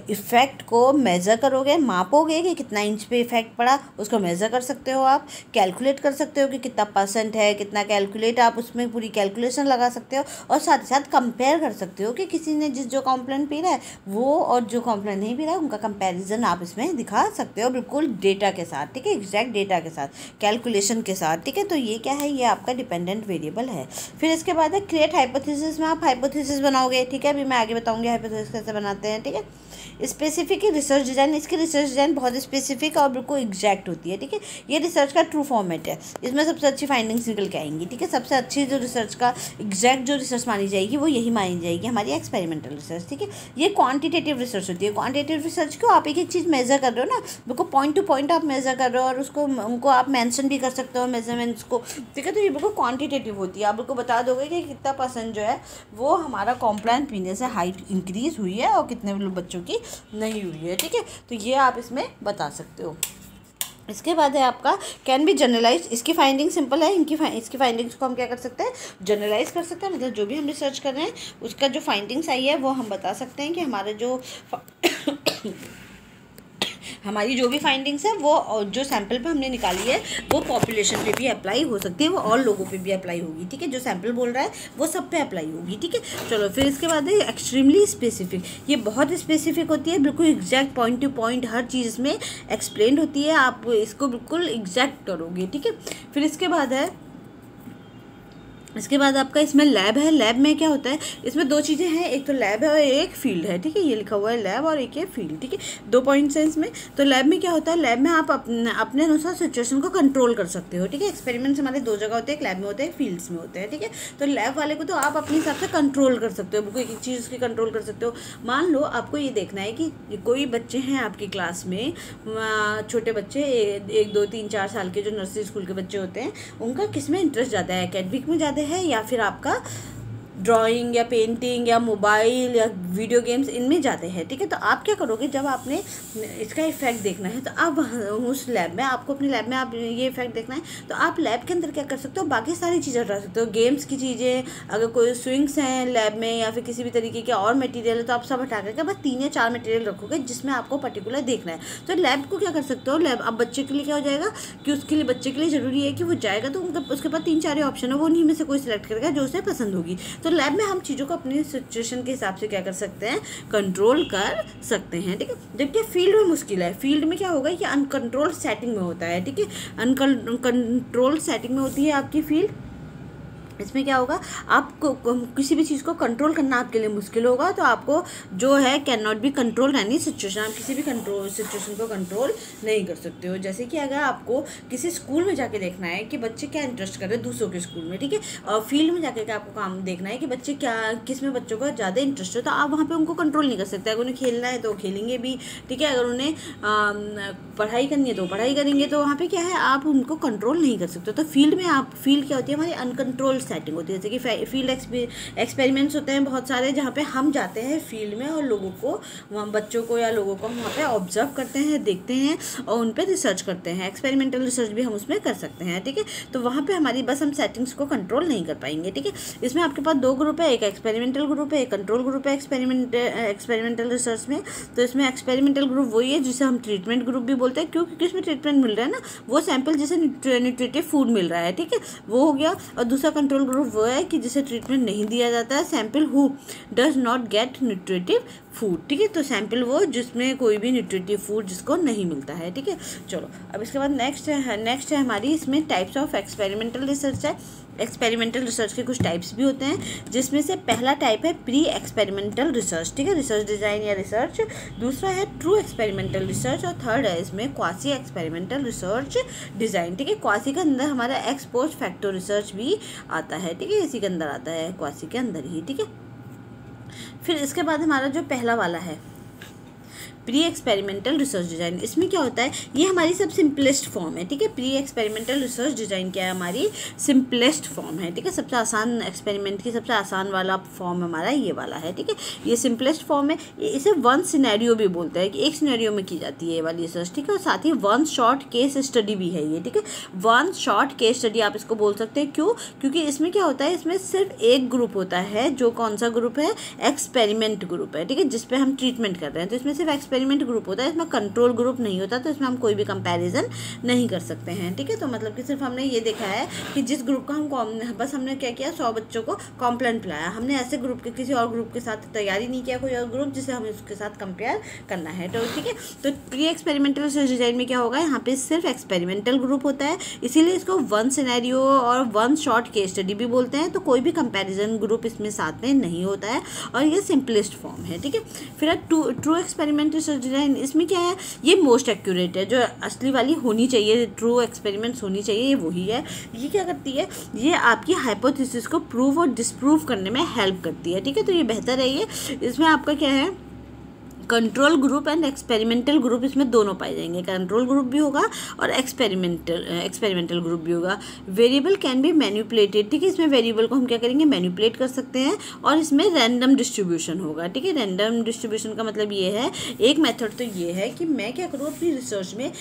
इफेक्ट को मेजर करोगे, मापोगे कि कितना इंच पे इफेक्ट पड़ा, उसको मेजर कर सकते हो आप, कैलकुलेट कर सकते हो कि कितना परसेंट है, कितना कैलकुलेट, आप उसमें पूरी कैलकुलेशन लगा सकते हो, और साथ ही साथ कंपेयर कर सकते हो कि किसी ने जो कॉम्प्लान पी रहा है वो और जो कॉम्प्लान नहीं पी रहा है उनका कंपैरिजन आप इसमें दिखा सकते हो, बिल्कुल डेटा के साथ, ठीक है, एग्जैक्ट डेटा के साथ, कैलकुलेशन के साथ, ठीक है। तो ये क्या है, ये आपका डिपेंडेंट वेरिएबल है। फिर इसके बाद है क्रिएट हाइपोथेसिस, में आप हाइपोथेसिस बनाओगे, ठीक है। अभी मैं आगे बताऊंगी हाइपोथेसिस कैसे बनाते हैं, ठीक है। स्पेसिफिक रिसर्च डिज़ाइन, इसकी रिसर्च डिज़ाइन बहुत स्पेसिफिक और बिल्कुल एग्जैक्ट होती है, ठीक है। ये रिसर्च का ट्रू फॉर्मेट है। इसमें सबसे अच्छी फाइंडिंग्स निकल के आएंगी, ठीक है। सबसे अच्छी जो रिसर्च का एग्जैक्ट जो रिसर्च मानी जाएगी वो यही मानी जाएगी हमारी एक्सपेरिमेंटल रिसर्च, ठीक है। ये क्वांटिटेटिव रिसर्च होती है। क्वांटिटेटिव रिसर्च क्यों, आप एक एक चीज़ मेजर कर रहे हो ना, बिल्कुल पॉइंट टू पॉइंट आप मेजर कर रहे हो और उसको उनको आप मेंशन भी कर सकते हो मेजरमेंट्स को, ठीक है। तो ये बिल्कुल क्वांटिटेटिव होती है। आप बिल्कुल बता दोगे कि कितना परसेंट जो है वो हमारा कॉम्प्लान पीने से हाइट इंक्रीज़ हुई है और कितने बच्चों की नहीं हुई है, ठीक है। तो ये आप इसमें बता सकते हो। इसके बाद है आपका कैन बी जनरलाइज। इसकी फाइंडिंग सिंपल है, इसकी फाइंडिंग्स को हम क्या कर सकते हैं, जनरलाइज कर सकते हैं। मतलब जो भी हम रिसर्च कर रहे हैं उसका जो फाइंडिंग्स आई है वो हम बता सकते हैं कि हमारे जो हमारी जो भी फाइंडिंग्स है वो जो सैंपल पे हमने निकाली है वो पॉपुलेशन पे भी अप्लाई हो सकती है, वो और लोगों पे भी अप्लाई होगी, ठीक है। जो सैंपल बोल रहा है वो सब पे अप्लाई होगी, ठीक है। चलो फिर इसके बाद है एक्सट्रीमली स्पेसिफिक। ये बहुत स्पेसिफिक होती है, बिल्कुल एग्जैक्ट पॉइंट टू पॉइंट हर चीज़ में एक्सप्लेन होती है, आप इसको बिल्कुल एग्जैक्ट करोगे, ठीक है। फिर इसके बाद आपका इसमें लैब है। लैब में क्या होता है, इसमें दो चीज़ें हैं, एक तो लैब है और एक फील्ड है, ठीक है। ये लिखा हुआ है लैब और एक है फील्ड, ठीक है। 2 पॉइंट्स हैं इसमें। तो लैब में क्या होता है, लैब में आप अपने अनुसार सिचुएशन को कंट्रोल कर सकते हो, ठीक है। एक्सपेरिमेंट्स हमारे 2 जगह होते हैं, एक लैब में होते हैं, एक फील्ड्स में होते हैं, ठीक है। तो लैब वाले को तो आप अपने हिसाब से कंट्रोल कर सकते हो, बिल्कुल एक चीज़ उसकी कंट्रोल कर सकते हो। मान लो आपको ये देखना है कि कोई बच्चे हैं आपकी क्लास में, छोटे बच्चे 1, 2, 3, 4 साल के जो नर्सरी स्कूल के बच्चे होते हैं, उनका किस में इंटरेस्ट ज़्यादा है, एकेडमिक में ज़्यादा है या फिर आपका ड्राइंग या पेंटिंग या मोबाइल या वीडियो गेम्स, इनमें जाते हैं, ठीक है। तो आप क्या करोगे, जब आपने इसका इफेक्ट देखना है तो आप उस लैब में, आपको अपने लैब में आप ये इफेक्ट देखना है तो आप लैब के अंदर क्या कर सकते हो, बाकी सारी चीज़ें हटा सकते हो। गेम्स की चीज़ें, अगर कोई स्विंग्स हैं लैब में या फिर किसी भी तरीके के और मटेरियल है तो आप सब हटा करके बस 3 या 4 मटेरियल रखोगे जिसमें आपको पर्टिकुलर देखना है। तो लैब को क्या कर सकते हो, लैब अब बच्चे के लिए क्या हो जाएगा कि उसके लिए, बच्चे के लिए ज़रूरी है कि वो जाएगा तो उसके पास 3-4 ऑप्शन है, वो उन्हीं में से कोई सिलेक्ट करेगा जो उसे पसंद होगी। तो लैब में हम चीज़ों को अपनी सिचुएशन के हिसाब से क्या कर सकते हैं, कंट्रोल कर सकते हैं, ठीक है। जबकि फील्ड में मुश्किल है। फील्ड में क्या होगा कि अनकंट्रोल सेटिंग में होता है, ठीक है। अनकंट्रोल सेटिंग में होती है आपकी फील्ड। इसमें क्या होगा, आपको किसी भी चीज़ को कंट्रोल करना आपके लिए मुश्किल होगा, तो आपको जो है can not be control any situation, आप किसी भी सिचुएशन को कंट्रोल नहीं कर सकते हो। जैसे कि अगर आपको किसी स्कूल में जाके देखना है कि बच्चे क्या इंटरेस्ट कर रहे हैं दूसरों के स्कूल में, ठीक है, और फील्ड में जाके आपको काम देखना है कि बच्चे क्या, किस में बच्चों का ज़्यादा इंटरेस्ट है, तो आप वहाँ पर उनको कंट्रोल नहीं कर सकते। अगर उन्हें खेलना है तो खेलेंगे भी, ठीक है। अगर उन्हें पढ़ाई करनी है तो पढ़ाई करेंगे, तो वहाँ पर क्या है, आप उनको कंट्रोल नहीं कर सकते। तो फील्ड में फील्ड क्या होती है, हमारी अनकंट्रोल सेटिंग होती है। जैसे कि फील्ड एक्सपेरिमेंट्स होते हैं बहुत सारे, जहाँ पे हम जाते हैं फील्ड में और लोगों को, बच्चों को या लोगों को हम वहाँ पे ऑब्जर्व करते हैं, देखते हैं और उन पे रिसर्च करते हैं। एक्सपेरिमेंटल रिसर्च भी हम उसमें कर सकते हैं, ठीक है। तो वहाँ पे हमारी बस हम सेटिंग्स को कंट्रोल नहीं कर पाएंगे, ठीक है। इसमें आपके पास 2 ग्रुप है, एक एक्सपेरिमेंटल ग्रुप है, एक कंट्रोल ग्रुप है एक्सपेरिमेंटल रिसर्च में। तो इसमें एक्सपेरिमेंटल ग्रुप वही है जिसे हम ट्रीटमेंट ग्रुप भी बोलते हैं, क्योंकि इसमें ट्रीटमेंट मिल रहा है ना, वो सैंपल जिसे न्यूट्रिटिव फूड मिल रहा है, ठीक है, वो हो गया। और दूसरा कंट्रोल ग्रुप वो है कि जिसे ट्रीटमेंट नहीं दिया जाता है, sample who does not gate nutritive food, ठीक है। तो सैंपल वो जिसमें कोई भी न्यूट्रिटिव फूड जिसको नहीं मिलता है, ठीक है। चलो अब इसके बाद नेक्स्ट है हमारी, इसमें टाइप्स ऑफ एक्सपेरिमेंटल रिसर्च है। एक्सपेरिमेंटल रिसर्च के कुछ टाइप्स भी होते हैं, जिसमें से पहला टाइप है प्री एक्सपेरिमेंटल रिसर्च, ठीक है, रिसर्च डिज़ाइन या रिसर्च। दूसरा है ट्रू एक्सपेरिमेंटल रिसर्च और थर्ड है इसमें क्वासी एक्सपेरिमेंटल रिसर्च डिज़ाइन, ठीक है। क्वासी के अंदर हमारा एक्स पोस्ट फैक्टो रिसर्च भी आता है, ठीक है, इसी के अंदर आता है, क्वासी के अंदर ही, ठीक है। फिर इसके बाद हमारा जो पहला वाला है प्री एक्सपेरिमेंटल रिसर्च डिज़ाइन, इसमें क्या होता है, ये हमारी सब सिंपलेस्ट फॉर्म है, ठीक है। प्री एक्सपेरिमेंटल रिसर्च डिज़ाइन क्या है, हमारी सिंपलेस्ट फॉर्म है, ठीक है। सबसे आसान एक्सपेरिमेंट की सबसे आसान वाला फॉर्म हमारा ये वाला है, ठीक है। ये सिंपलेस्ट फॉर्म है। इसे 1 सिनेरियो भी बोलते हैं कि एक सिनेरियो में की जाती है ये वाली रिसर्च, ठीक है। और साथ ही 1 शॉर्ट केस स्टडी भी है ये, ठीक है। 1 शॉर्ट केस स्टडी आप इसको बोल सकते हैं, क्यों, क्योंकि इसमें क्या होता है, इसमें सिर्फ एक ग्रुप होता है, जो कौन सा ग्रुप है, एक्सपेरिमेंट ग्रुप है, ठीक है, जिसपे हम ट्रीटमेंट कर रहे हैं। तो इसमें सिर्फ एक्सपेरिमेंट ग्रुप होता है, इसमें कंट्रोल ग्रुप नहीं होता, तो इसमें हम कोई भी कंपैरिजन नहीं कर सकते हैं, ठीक है। तो मतलब कि सिर्फ हमने ये देखा है कि जिस ग्रुप का हम बस हमने क्या किया, 100 बच्चों को कॉम्प्लान पिलाया, हमने ऐसे ग्रुप के किसी और ग्रुप के साथ तैयारी नहीं किया, कोई और ग्रुप जिसे हमें उसके साथ कंपेयर करना है, तो ठीक है। तो प्री एक्सपेरिमेंटल रिसर्च डिज़ाइन में क्या होगा, यहाँ पे सिर्फ एक्सपेरिमेंटल ग्रुप होता है, इसीलिए इसको 1 सिनेरियो और 1 शॉर्ट केस स्टडी भी बोलते हैं। तो कोई भी कंपैरिजन ग्रुप इसमें साथ में नहीं होता है और ये सिंपलेस्ट फॉर्म है, ठीक है। फिर ट्रू एक्सपेरिमेंटल रिसर्च डिज़ाइन, इसमें क्या है, ये मोस्ट एक्यूरेट है, जो असली वाली होनी चाहिए, ट्रू एक्सपेरिमेंट्स होनी चाहिए, ये वही है। ये क्या करती है, ये आपकी हाइपोथेसिस को प्रूव और डिसप्रूव करने में हेल्प करती है, ठीक है। तो ये बेहतर है। ये इसमें आपका क्या है, control group and experimental group, इसमें दोनों पाए जाएंगे, कंट्रोल ग्रुप भी होगा और एक्सपेरिमेंटल ग्रुप भी होगा। वेरिएबल कैन बी मैनिपुलेटेड, ठीक है, इसमें वेरिएबल को हम क्या करेंगे, मैनिपुलेट कर सकते हैं। और इसमें रैंडम डिस्ट्रीब्यूशन होगा, ठीक है। रैंडम डिस्ट्रीब्यूशन का मतलब ये है, एक मेथड तो ये है कि मैं क्या करूँ, अपनी रिसर्च में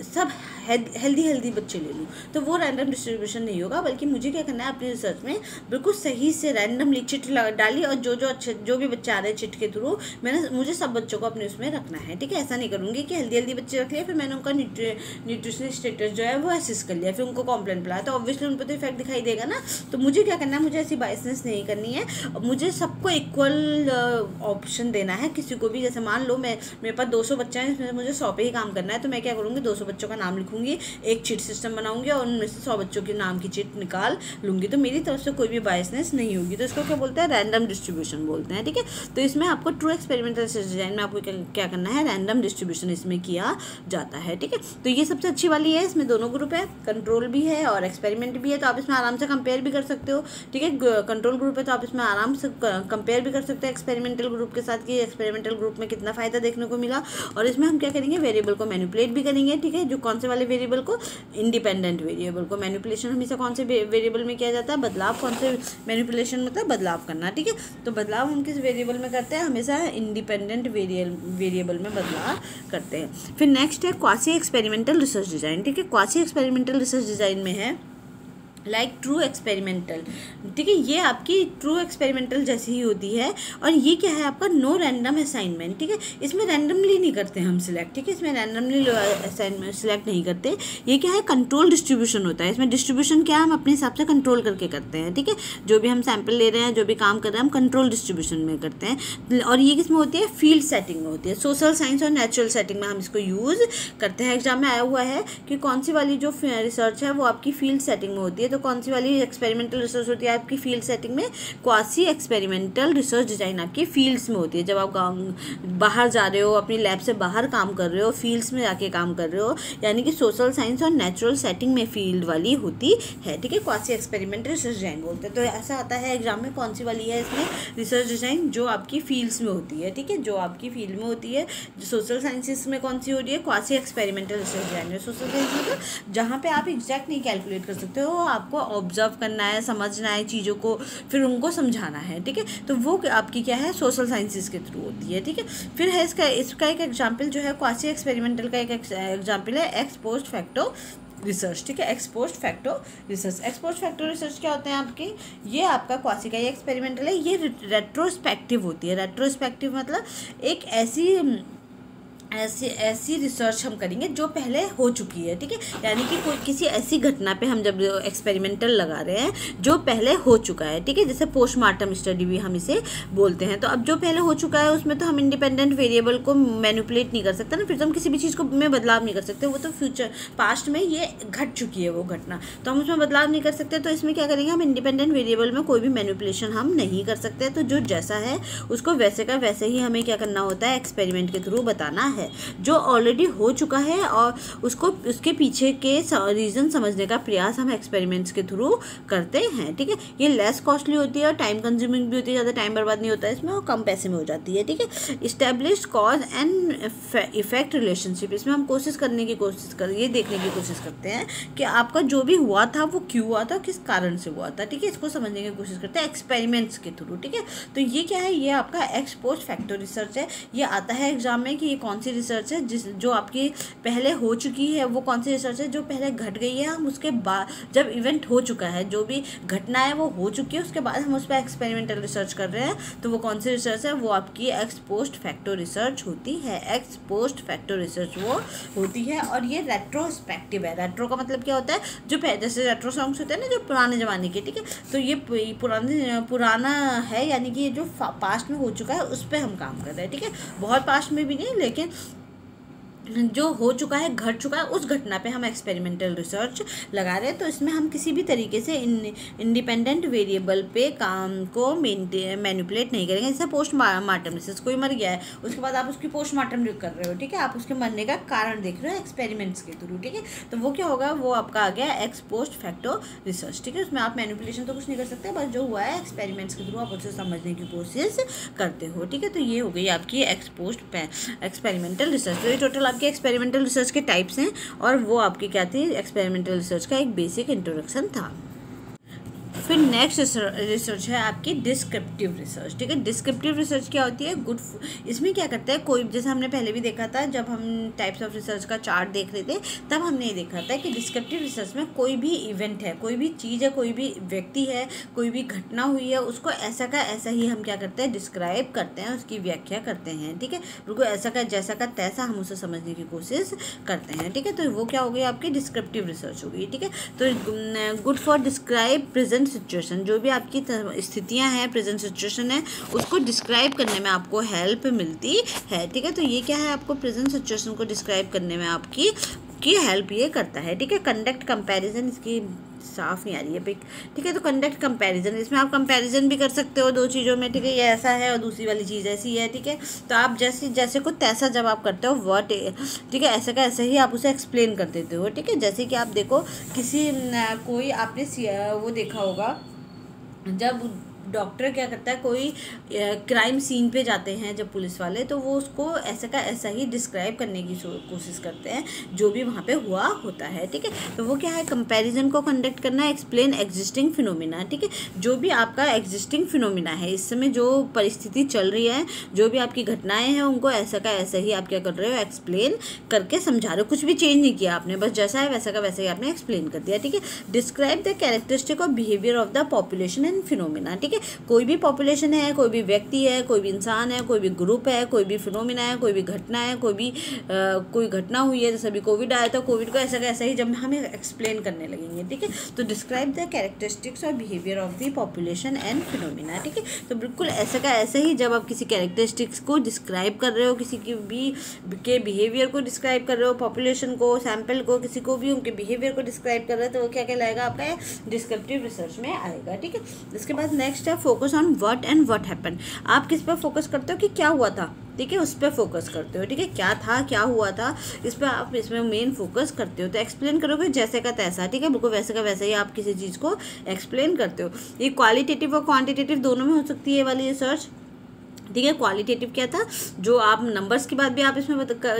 सब हेल्दी बच्चे ले लूँ, तो वो रैंडम डिस्ट्रीब्यूशन नहीं होगा, बल्कि मुझे क्या करना है, अपनी रिसर्च में बिल्कुल सही से रैंडमली चिट डाली, और जो भी बच्चे आ रहे हैं चिट के थ्रू, मुझे सब बच्चों को अपने उसमें रखना है, ठीक है। ऐसा नहीं करूँगी कि हेल्दी बच्चे रख लिया, फिर मैंने उनका न्यूट्रिशनल स्टेटस जो है वो असेस कर लिया, फिर उनको कॉम्प्लेन पिलाया, तो ऑब्वियसली उन पर तो इफेक्ट दिखाई देगा ना। तो मुझे क्या करना है, मुझे ऐसी बायसनेस नहीं करनी है, मुझे सबको इक्वल ऑप्शन देना है। किसी को भी, जैसे मान लो मेरे पास 200 बच्चे हैं, इसमें मुझे 100 पे ही काम करना है, तो मैं क्या करूँगी, 200 बच्चों का नाम लिखूंगी, एक चिट सिस्टम बनाऊंगी और उनमें से 100 बच्चों के नाम की चिट निकाल लूंगी, तो मेरी तरफ से कोई भी बायसनेस नहीं होगी। तो इसको क्या बोलते हैं, रैंडम डिस्ट्रीब्यूशन बोलते हैं, ठीक है। तो इसमें आपको ट्रू एक्सपेरिमेंटल रिसर्च डिजाइन में आपको क्या करना है, रैंडम डिस्ट्रीब्यूशन इसमें किया जाता है, ठीक है। तो ये सबसे अच्छी वाली है, इसमें दोनों ग्रुप है, कंट्रोल भी है और एक्सपेरिमेंट भी है, तो आप इसमें आराम से कंपेयर भी कर सकते हो, ठीक है। कंट्रोल ग्रुप है तो आप इसमें आराम से कंपेयर भी कर सकते हो एक्सपेरिमेंटल ग्रुप के साथ, कि एक्सपेरिमेंटल ग्रुप में कितना फ़ायदा देखने को मिला। और इसमें हम क्या करेंगे, वेरिएबल को मैनिपुलेट भी करेंगे, ठीक है। जो कौन से वाले वेरिएबल को, इंडिपेंडेंट वेरिएबल को। मैनिपुलेशन हमेशा कौन से वेरिएबल में किया जाता है, बदलाव। कौन से मैनिपुलेशन मतलब बदलाव करना, ठीक है। तो बदलाव हम किस वेरिएबल में करते हैं, हमेशा इंडिपेंडेंट वेरिएबल में बदलाव करते हैं। फिर नेक्स्ट है क्वासी एक्सपेरिमेंटल रिसर्च डिज़ाइन, ठीक है। क्वासी एक्सपेरिमेंटल रिसर्च डिज़ाइन में है लाइक ट्रू एक्सपेरिमेंटल, ठीक है। ये आपकी ट्रू एक्सपेरिमेंटल जैसी ही होती है। और ये क्या है, आपका नो रैंडम असाइनमेंट, ठीक है। इसमें रैंडमली नहीं करते हम सिलेक्ट, ठीक है। इसमें रैंडमली असाइनमेंट सिलेक्ट नहीं करते। ये क्या है, कंट्रोल डिस्ट्रीब्यूशन होता है। इसमें डिस्ट्रीब्यूशन क्या हम अपने हिसाब से कंट्रोल करके करते हैं, ठीक है। जो भी हम सैंपल ले रहे हैं, जो भी काम कर रहे हैं, हम कंट्रोल डिस्ट्रीब्यूशन में करते हैं। और ये किस में होती है, फील्ड सेटिंग में होती है। सोशल साइंस और नेचुरल सेटिंग में हम इसको यूज़ करते हैं। एग्जाम में आया हुआ है कि कौन सी वाली जो रिसर्च है वो आपकी फील्ड सेटिंग में होती है, तो कौन सी वाली एक्सपेरिमेंटल रिसर्च होती है आपकी फील्ड सेटिंग में, क्वासी एक्सपेरिमेंटल रिसर्च डिजाइन आपकी फील्ड्स में होती है। जब आप बाहर जा रहे हो, अपनी लैब से बाहर काम कर रहे हो, फील्ड्स में जाके काम कर रहे हो, यानी कि सोशल साइंस और नेचुरल सेटिंग में फील्ड वाली होती है, ठीक है। क्वासी एक्सपेरिमेंटल रिसर्च डिजाइन बोलते हैं। तो ऐसा आता है एग्जाम में, कौन सी वाली है इसमें रिसर्च डिजाइन, जो आपकी फील्ड्स में होती है, ठीक है, जो आपकी फील्ड में होती है। सोशल साइंसेस में कौन सी हो रही है, क्वासी एक्सपेरिमेंटल रिसर्च डिजाइन में। सोशल साइंस मतलब जहाँ पे आप एग्जैक्ट नहीं कैलकुलेट कर सकते हो, आपको ऑब्जर्व करना है, समझना है चीज़ों को, फिर उनको समझाना है, ठीक है। तो वो आपकी क्या है, सोशल साइंसेस के थ्रू होती है, ठीक है। फिर है इसका एक एग्जाम्पल जो है, क्वासी एक्सपेरिमेंटल का एक एग्जाम्पल है एक्स पोस्ट फैक्टो रिसर्च, ठीक है। X post facto research. X post facto research क्या होते हैं आपके, ये आपका क्वासी का ये एक्सपेरिमेंटल है, ये रेट्रोस्पेक्टिव होती है। रेट्रोस्पेक्टिव मतलब एक ऐसी रिसर्च हम करेंगे जो पहले हो चुकी है, ठीक है। यानी कि कोई किसी ऐसी घटना पे हम जब एक्सपेरिमेंटल लगा रहे हैं जो पहले हो चुका है, ठीक है। जैसे पोस्टमार्टम स्टडी भी हम इसे बोलते हैं। तो अब जो पहले हो चुका है उसमें तो हम इंडिपेंडेंट वेरिएबल को मैनिपुलेट नहीं कर सकते ना, फिर तो हम किसी भी चीज़ को में बदलाव नहीं कर सकते। वो तो फ्यूचर पास्ट में ये घट चुकी है वो घटना, तो हम उसमें बदलाव नहीं कर सकते। तो इसमें क्या करेंगे, हम इंडिपेंडेंट वेरिएबल में कोई भी मैनिपुलेशन हम नहीं कर सकते। तो जो जैसा है उसको वैसे का वैसे ही हमें क्या करना होता है, एक्सपेरिमेंट के थ्रू बताना है। जो ऑलरेडी हो चुका है और उसके पीछे के रीज़न समझने का प्रयास हम एक्सपेरिमेंट्स के थ्रू करते हैं, ठीक है। ये लेस कॉस्टली होती है और टाइम कंज्यूमिंग भी होती है, ज़्यादा टाइम बर्बाद नहीं होता है इसमें और कम पैसे में हो जाती है, ठीक है। Established cause and effect relationship, इसमें हम ये देखने की कोशिश करते हैं कि आपका जो भी हुआ था वो क्यों हुआ था, किस कारण से हुआ था, ठीक है। इसको समझने की कोशिश करते हैं एक्सपेरिमेंट्स के थ्रू, ठीक है। तो ये क्या है, ये आपका एक्स पोस्ट फैक्टो रिसर्च है। ये आता है एग्जाम में कि ये कौन सी रिसर्च है जो आपकी पहले हो चुकी है, वो कौन सी रिसर्च है जो पहले घट गई है, हम उसके बाद जब इवेंट हो चुका है, जो भी घटना है वो हो चुकी है, उसके बाद हम उस पर एक्सपेरिमेंटल रिसर्च कर रहे हैं, तो वो कौन सी रिसर्च है, वो आपकी एक्स पोस्ट फैक्टो रिसर्च होती है। एक्स पोस्ट फैक्टो रिसर्च वो होती है। और ये रेट्रोस्पेक्टिव है। रेट्रो का मतलब क्या होता है, जो जैसे रेट्रो सॉन्ग्स होते हैं ना जो पुराने ज़माने के, ठीक है। तो ये पुराना है, यानी कि जो पास्ट में हो चुका है उस पर हम काम कर रहे हैं, ठीक है। बहुत पास्ट में भी नहीं, लेकिन जो हो चुका है, घट चुका है, उस घटना पे हम एक्सपेरिमेंटल रिसर्च लगा रहे हैं। तो इसमें हम किसी भी तरीके से इंडिपेंडेंट वेरिएबल पे काम को मैनिपुलेट नहीं करेंगे। जैसे पोस्टमार्टम रिसर्च, कोई मर गया है, उसके बाद आप उसकी पोस्टमार्टम कर रहे हो, ठीक है, आप उसके मरने का कारण देख रहे हो एक्सपेरिमेंट्स के थ्रू, ठीक है। तो वो क्या होगा, वो आपका आ गया एक्स पोस्ट फैक्टो रिसर्च, ठीक है। उसमें आप मैनिपुलेशन तो कुछ नहीं कर सकते, बस जो हुआ है एक्सपेरिमेंट्स के थ्रू आप उसे समझने की कोशिश करते हो, ठीक है। तो ये हो गई आपकी एक्स पोस्ट एक्सपेरिमेंटल रिसर्च। तो ये टोटल आपके एक्सपेरिमेंटल रिसर्च के टाइप्स हैं, और वो आपकी क्या थी, एक्सपेरिमेंटल रिसर्च का एक बेसिक इंट्रोडक्शन था। फिर नेक्स्ट रिसर्च है आपकी डिस्क्रिप्टिव रिसर्च, ठीक है। डिस्क्रिप्टिव रिसर्च क्या होती है, इसमें क्या करता है, कोई, जैसे हमने पहले भी देखा था जब हम टाइप्स ऑफ रिसर्च का चार्ट देख रहे थे, तब हमने ये देखा था कि डिस्क्रिप्टिव रिसर्च में कोई भी इवेंट है, कोई भी चीज़ है, कोई भी व्यक्ति है, कोई भी घटना हुई है, उसको ऐसा का ऐसा ही हम क्या करते हैं, डिस्क्राइब करते हैं, उसकी व्याख्या करते हैं, ठीक है। बिल्कुल ऐसा का जैसा का तैसा हम उसे समझने की कोशिश करते हैं, ठीक है। तो वो क्या हो गई, आपकी डिस्क्रिप्टिव रिसर्च हो गई, ठीक है। तो good for describe present situation, जो भी आपकी स्थितियां हैं, प्रेजेंट सिचुएशन है, उसको डिस्क्राइब करने में आपको हेल्प मिलती है, ठीक है। तो ये क्या है, आपको प्रेजेंट सिचुएशन को डिस्क्राइब करने में आपकी हेल्प ये करता है, ठीक है। कंडक्ट कंपैरिजन, इसकी साफ नहीं आ रही है पिक, ठीक है। तो कंडक्ट कंपैरिजन, इसमें आप कंपैरिजन भी कर सकते हो दो चीज़ों में, ठीक है। ये ऐसा है और दूसरी वाली चीज़ ऐसी है, ठीक है। तो आप जैसे को तैसा जब आप करते हो व्हाट, ठीक है, ऐसा का ऐसा ही आप उसे एक्सप्लेन कर देते हो, ठीक है। जैसे कि आप देखो किसी कोई आपने वो देखा होगा, जब डॉक्टर क्या करता है, कोई क्राइम सीन पे जाते हैं जब पुलिस वाले, तो वो उसको ऐसा का ऐसा ही डिस्क्राइब करने की कोशिश करते हैं जो भी वहाँ पे हुआ होता है, ठीक है। तो वो क्या है, कंपैरिजन को कंडक्ट करना, एक्सप्लेन एग्जिस्टिंग फिनोमिना, ठीक है। जो भी आपका एग्जिस्टिंग फिनोमिना है, इस समय जो परिस्थिति चल रही है, जो भी आपकी घटनाएं हैं, उनको ऐसा का ऐसा ही आप क्या कर रहे हो, एक्सप्लेन करके समझा रहे हो। कुछ भी चेंज नहीं किया आपने, बस जैसा है वैसा का वैसा ही आपने एक्सप्लेन कर दिया, ठीक है। Describe the characteristic of behaviour of the population and phenomena, ठीक है। कोई भी पॉपुलेशन है, कोई भी व्यक्ति है, कोई भी इंसान है, कोई भी ग्रुप है, कोई भी फिनोमिना है, कोई भी घटना है, कोई घटना हुई है, जैसे अभी कोविड आया था, कोविड को ऐसा का ऐसा ही जब हमें एक्सप्लेन करने लगेंगे, ठीक है। तो डिस्क्राइब द कैरेक्टरिस्टिक्स और behaviour of the population and phenomena, ठीक है। तो बिल्कुल ऐसा का ऐसा ही जब आप किसी कैरेक्टरिस्टिक्स को डिस्क्राइब कर रहे हो, किसी की भी के बिहेवियर को डिस्क्राइब कर रहे हो, पॉपुलेशन को, सैम्पल को, किसी को भी उनके बिहेवियर को डिस्क्राइब कर रहे हो, तो वो क्या कहलाएगा, आपका डिस्क्रिप्टिव रिसर्च में आएगा, ठीक है। इसके बाद नेक्स्ट है focus on what and what happen. आप किस पर फोकस करते हो कि क्या हुआ था, ठीक है, उस पर फोकस करते हो, ठीक है। क्या था, क्या हुआ था, इस पर आप इसमें मेन फोकस करते हो। तो एक्सप्लेन करोगे जैसे का तैसा, ठीक है, बिल्कुल वैसे का वैसा ही आप किसी चीज़ को एक्सप्लेन करते हो। ये क्वालिटेटिव और क्वांटिटेटिव दोनों में हो सकती है ये वाली रिसर्च, ठीक है। क्वालिटेटिव क्या था, जो आप नंबर्स की बात भी आप इसमें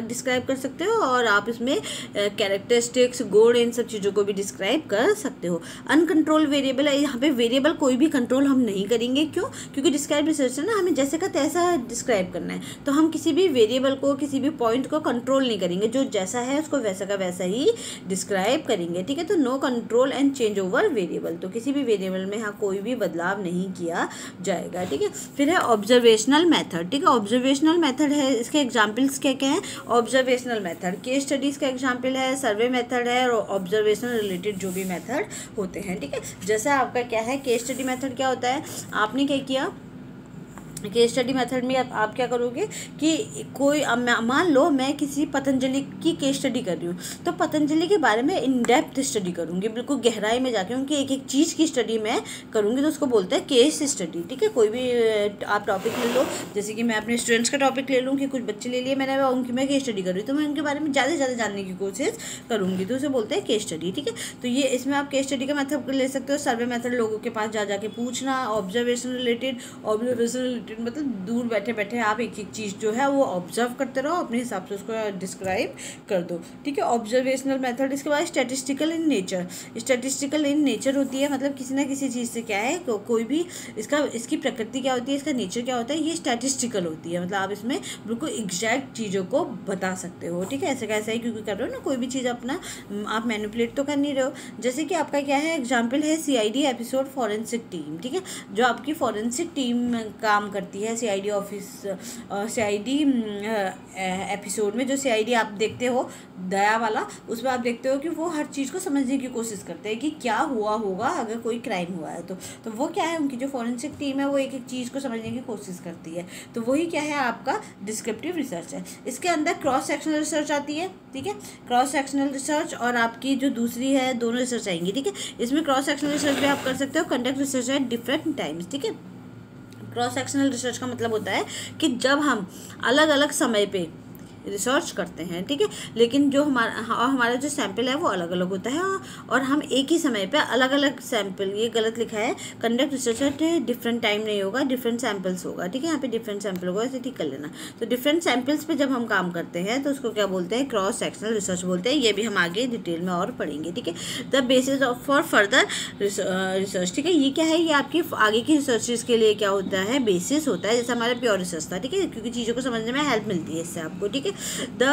डिस्क्राइब कर सकते हो, और आप इसमें कैरेक्टरिस्टिक्स, गुण, इन सब चीज़ों को भी डिस्क्राइब कर सकते हो। अनकंट्रोल वेरिएबल है, यहाँ पे वेरिएबल कोई भी कंट्रोल हम नहीं करेंगे, क्यों, क्योंकि डिस्क्राइब रिसर्च है ना, हमें जैसे का तैसा डिस्क्राइब करना है, तो हम किसी भी वेरिएबल को, किसी भी पॉइंट को कंट्रोल नहीं करेंगे, जो जैसा है उसको वैसा का वैसा ही डिस्क्राइब करेंगे, ठीक है। तो no control and change over variable, तो किसी भी वेरिएबल में यहाँ कोई भी बदलाव नहीं किया जाएगा, ठीक है। फिर है ऑब्जर्वेशनल मेथड, ठीक है। ऑब्जर्वेशनल मेथड है, इसके एग्जांपल्स क्या क्या हैं, ऑब्जर्वेशनल मेथड केस स्टडीज का एग्जांपल है, सर्वे मेथड है, और ऑब्जर्वेशनल रिलेटेड जो भी मेथड होते हैं, ठीक है। जैसे आपका क्या है, केस स्टडी मेथड क्या होता है, आपने क्या किया, केस स्टडी मेथड में आप क्या करोगे कि कोई मान लो मैं किसी पतंजलि की केस स्टडी कर रही हूँ, तो पतंजलि के बारे में इन डेप्थ स्टडी करूँगी, बिल्कुल गहराई में जाके उनकी एक एक चीज़ की स्टडी मैं करूँगी, तो उसको बोलते हैं केस स्टडी, ठीक है। कोई भी आप टॉपिक ले लो, जैसे कि मैं अपने स्टूडेंट्स का टॉपिक ले लूँ कि कुछ बच्चे ले लिए मैंने, उनकी मैं केस स्टडी कर रही हूँ, तो मैं उनके बारे में ज़्यादा से ज़्यादा जानने की कोशिश करूँगी, तो उसे बोलते हैं केस स्टडी, ठीक है। तो ये इसमें आप केस स्टडी का मेथड ले सकते हो। सर्वे मेथड, लोगों के पास जा जाके पूछना। ऑब्जर्वेशन रिलेटेड मतलब दूर बैठे बैठे आप एक एक चीज़ जो है वो ऑब्जर्व करते रहो, अपने हिसाब से उसको डिस्क्राइब कर दो, ठीक है। Observational method. इसके बाद statistical in nature. Statistical in nature होती है, मतलब किसी ना किसी चीज़ से क्या है, कोई भी इसकी प्रकृति क्या होती है, इसका नेचर क्या होता है, ये स्टैटिस्टिकल होती है, मतलब आप इसमें बिल्कुल एग्जैक्ट चीज़ों को बता सकते हो, ठीक है। ऐसे कैसे ही क्योंकि कर रहे हो ना, कोई भी चीज़ अपना आप मैनिपुलेट तो कर नहीं रहे हो। जैसे कि आपका क्या है, एग्जाम्पल है CID एपिसोड फॉरेंसिक टीम, ठीक है। जो आपकी फॉरेंसिक टीम काम करती है CID ऑफिस, CID एपिसोड में जो CID आप देखते हो दया वाला, उसमें आप देखते हो कि वो हर चीज़ को समझने की कोशिश करते हैं कि क्या हुआ होगा अगर कोई क्राइम हुआ है तो वो क्या है, उनकी जो फॉरेंसिक टीम है वो एक एक चीज़ को समझने की कोशिश करती है। तो वही क्या है, आपका डिस्क्रिप्टिव रिसर्च है। इसके अंदर क्रॉस सेक्शनल रिसर्च आती है, ठीक है, क्रॉस सेक्शनल रिसर्च और आपकी जो दूसरी है, दोनों रिसर्च आएंगी, ठीक है। इसमें क्रॉस सेक्शनल रिसर्च भी आप कर सकते हो, कंडक्ट रिसर्च है डिफरेंट टाइम्स, ठीक है। क्रॉस सेक्शनल रिसर्च का मतलब होता है कि जब हम अलग अलग समय पे रिसर्च करते हैं, ठीक है, लेकिन जो हमारा जो सैंपल है वो अलग अलग होता है और हम एक ही समय पे अलग अलग सैंपल, ये गलत लिखा है, conduct research at different time नहीं होगा, डिफरेंट सैंपल्स होगा, ठीक है, यहाँ पे डिफरेंट सैंपल होगा, ऐसे ठीक कर लेना। तो डिफरेंट सैंपल्स पे जब हम काम करते हैं तो उसको क्या बोलते हैं, क्रॉस सेक्शनल रिसर्च बोलते हैं। ये भी हम आगे डिटेल में और पढ़ेंगे, ठीक है। The basis for further research, ठीक है, ये क्या है, ये आपकी आगे की रिसर्चेस के लिए क्या होता है, बेसिस होता है। जैसे हमारा प्योर रिसर्च था, ठीक है, क्योंकि चीज़ों को समझने में हेल्प मिलती है इससे आपको, ठीक है। द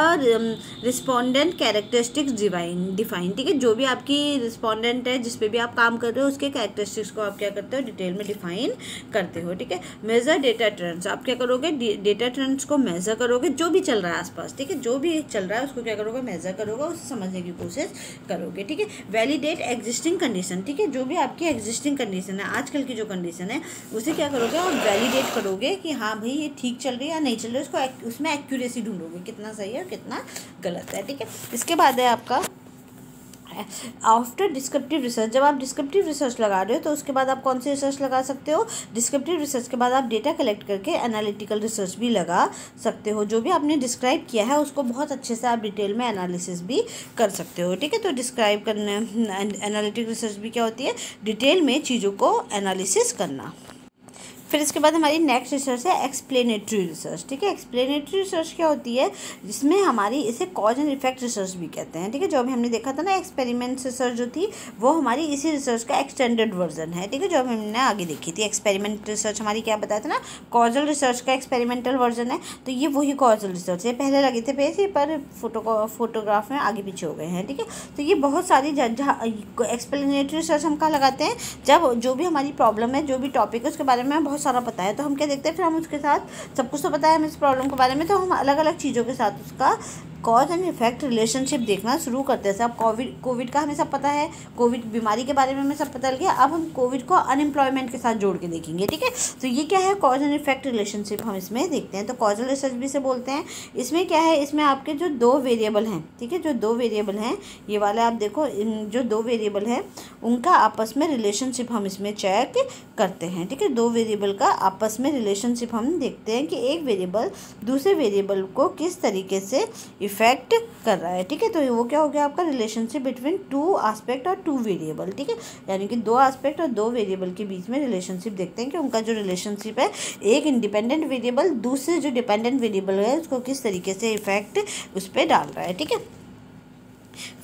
रिस्पोंडेंट कैरेक्टरिस्टिक्स डिफाइन, ठीक है, जो भी आपकी रिस्पोंडेंट है जिस पे भी आप काम कर रहे हो उसके कैरेक्टरिस्टिक्स को आप क्या करते हो, डिटेल में डिफाइन करते हो, ठीक है। मेजर डेटा ट्रेंड्स, आप क्या करोगे, डेटा ट्रेंड्स को मेजर करोगे, जो भी चल रहा है आसपास, ठीक है, जो भी चल रहा है उसको क्या करोगे, मेजर करोगे, उसे समझने की कोशिश करोगे, ठीक है। वैलिडेट एग्जिस्टिंग कंडीशन, ठीक है, जो भी आपकी एग्जिस्टिंग कंडीशन है, आजकल की जो कंडीशन है उसे क्या करोगे, और वैलिडेट करोगे कि हाँ भाई ये ठीक चल रही है या नहीं चल रही है, उसको उसमें एक्यूरेसी ढूंढोगे, कितना सही है और कितना गलत है, ठीक है। इसके बाद है आपका आफ्टर डिस्क्रिप्टिव रिसर्च। जब आप डिस्क्रिप्टिव रिसर्च लगा रहे हो तो उसके बाद आप कौन सी रिसर्च लगा सकते हो, डिस्क्रिप्टिव रिसर्च के बाद आप डेटा कलेक्ट करके एनालिटिकल रिसर्च भी लगा सकते हो। जो भी आपने डिस्क्राइब किया है उसको बहुत अच्छे से आप डिटेल में एनालिसिस भी कर सकते हो, ठीक है। तो डिस्क्राइब करने, एनालिटिकल रिसर्च भी क्या होती है, डिटेल में चीज़ों को एनालिसिस करना। फिर इसके बाद हमारी नेक्स्ट रिसर्च है एक्सप्लेनेटरी रिसर्च, ठीक है। एक्सप्लेनेटरी रिसर्च क्या होती है, जिसमें हमारी इसे कॉज एंड इफेक्ट रिसर्च भी कहते हैं, ठीक है। जो अभी हमने देखा था ना एक्सपेरिमेंट रिसर्च जो थी वो हमारी इसी रिसर्च का एक्सटेंडेड वर्जन है, ठीक है, जो अभी हमने आगे देखी थी। एक्सपेरिमेंट रिसर्च हमारी क्या बताया था ना, कॉजल रिसर्च का एक्सपेरिमेंटल वर्जन है, तो ये वही कॉजल रिसर्च है। पहले लगे थे पेज पर फोटोग्राफ में आगे पीछे हो गए हैं, ठीक है। तो ये बहुत सारी एक्सप्लेनेटरी रिसर्च हम कहाँ लगाते हैं, जब जो भी हमारी प्रॉब्लम है, जो भी टॉपिक है उसके बारे में बहुत सारा पता है, तो हम क्या देखते हैं, फिर हम उसके साथ सब कुछ तो पता है हमें इस प्रॉब्लम के बारे में, तो हम अलग अलग चीज़ों के साथ उसका कॉज एंड इफेक्ट रिलेशनशिप देखना शुरू करते हैं। सब कोविड का हमें सब पता है, कोविड बीमारी के बारे में हमें सब पता लग गया, अब हम कोविड को अनएम्प्लॉयमेंट के साथ जोड़ के देखेंगे, ठीक है। तो ये क्या है, कॉज एंड इफेक्ट रिलेशनशिप हम इसमें देखते हैं, तो कॉजल रिसर्च भी से बोलते हैं। इसमें क्या है, इसमें आपके जो दो वेरिएबल हैं, ठीक है, जो दो वेरिएबल हैं, ये वाले आप देखो, जो दो वेरिएबल हैं उनका आपस में रिलेशनशिप हम इसमें चेक करते हैं, ठीक है। दो वेरिएबल का आपस में रिलेशनशिप हम देखते हैं कि एक वेरिएबल दूसरे वेरिएबल को किस तरीके से इफेक्ट कर रहा है, ठीक है। तो वो क्या हो गया आपका, रिलेशनशिप बिटवीन टू एस्पेक्ट और टू वेरिएबल, ठीक है, यानी कि दो एस्पेक्ट और दो वेरिएबल के बीच में रिलेशनशिप देखते हैं कि उनका जो रिलेशनशिप है, एक इंडिपेंडेंट वेरिएबल दूसरे जो डिपेंडेंट वेरिएबल है उसको किस तरीके से इफेक्ट उस पर डाल रहा है, ठीक है।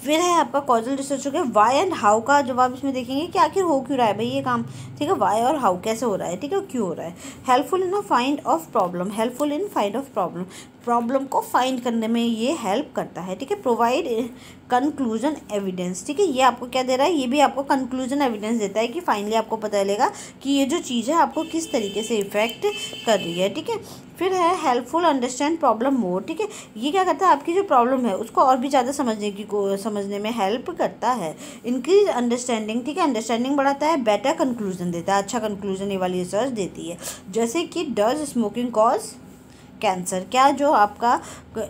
फिर है आपका कॉजल रिसर्च हो गया। वाई एंड हाउ का जवाब इसमें देखेंगे कि आखिर हो क्यों रहा है भाई ये काम, ठीक है, वाई और हाउ कैसे हो रहा है, ठीक है, क्यों हो रहा है। Helpful in find of problem, helpful in find of problem, problem को फाइंड करने में ये हेल्प करता है, ठीक है। प्रोवाइड कंक्लूजन एविडेंस, ठीक है, ये आपको क्या दे रहा है, ये भी आपको कंक्लूजन एविडेंस देता है कि फाइनली आपको पता चलेगा कि ये जो चीज़ है आपको किस तरीके से इफेक्ट कर रही है, ठीक है। फिर है हेल्पफुल अंडरस्टैंड प्रॉब्लम मोर, ठीक है, ये क्या करता है, आपकी जो प्रॉब्लम है उसको और भी ज़्यादा समझने में हेल्प करता है। इंक्रीज अंडरस्टैंडिंग, ठीक है, अंडरस्टैंडिंग बढ़ाता है। बेटर कंक्लूजन देता है, अच्छा कंक्लूजन ये वाली रिसर्च देती है। जैसे कि डज स्मोकिंग कॉज कैंसर, क्या जो आपका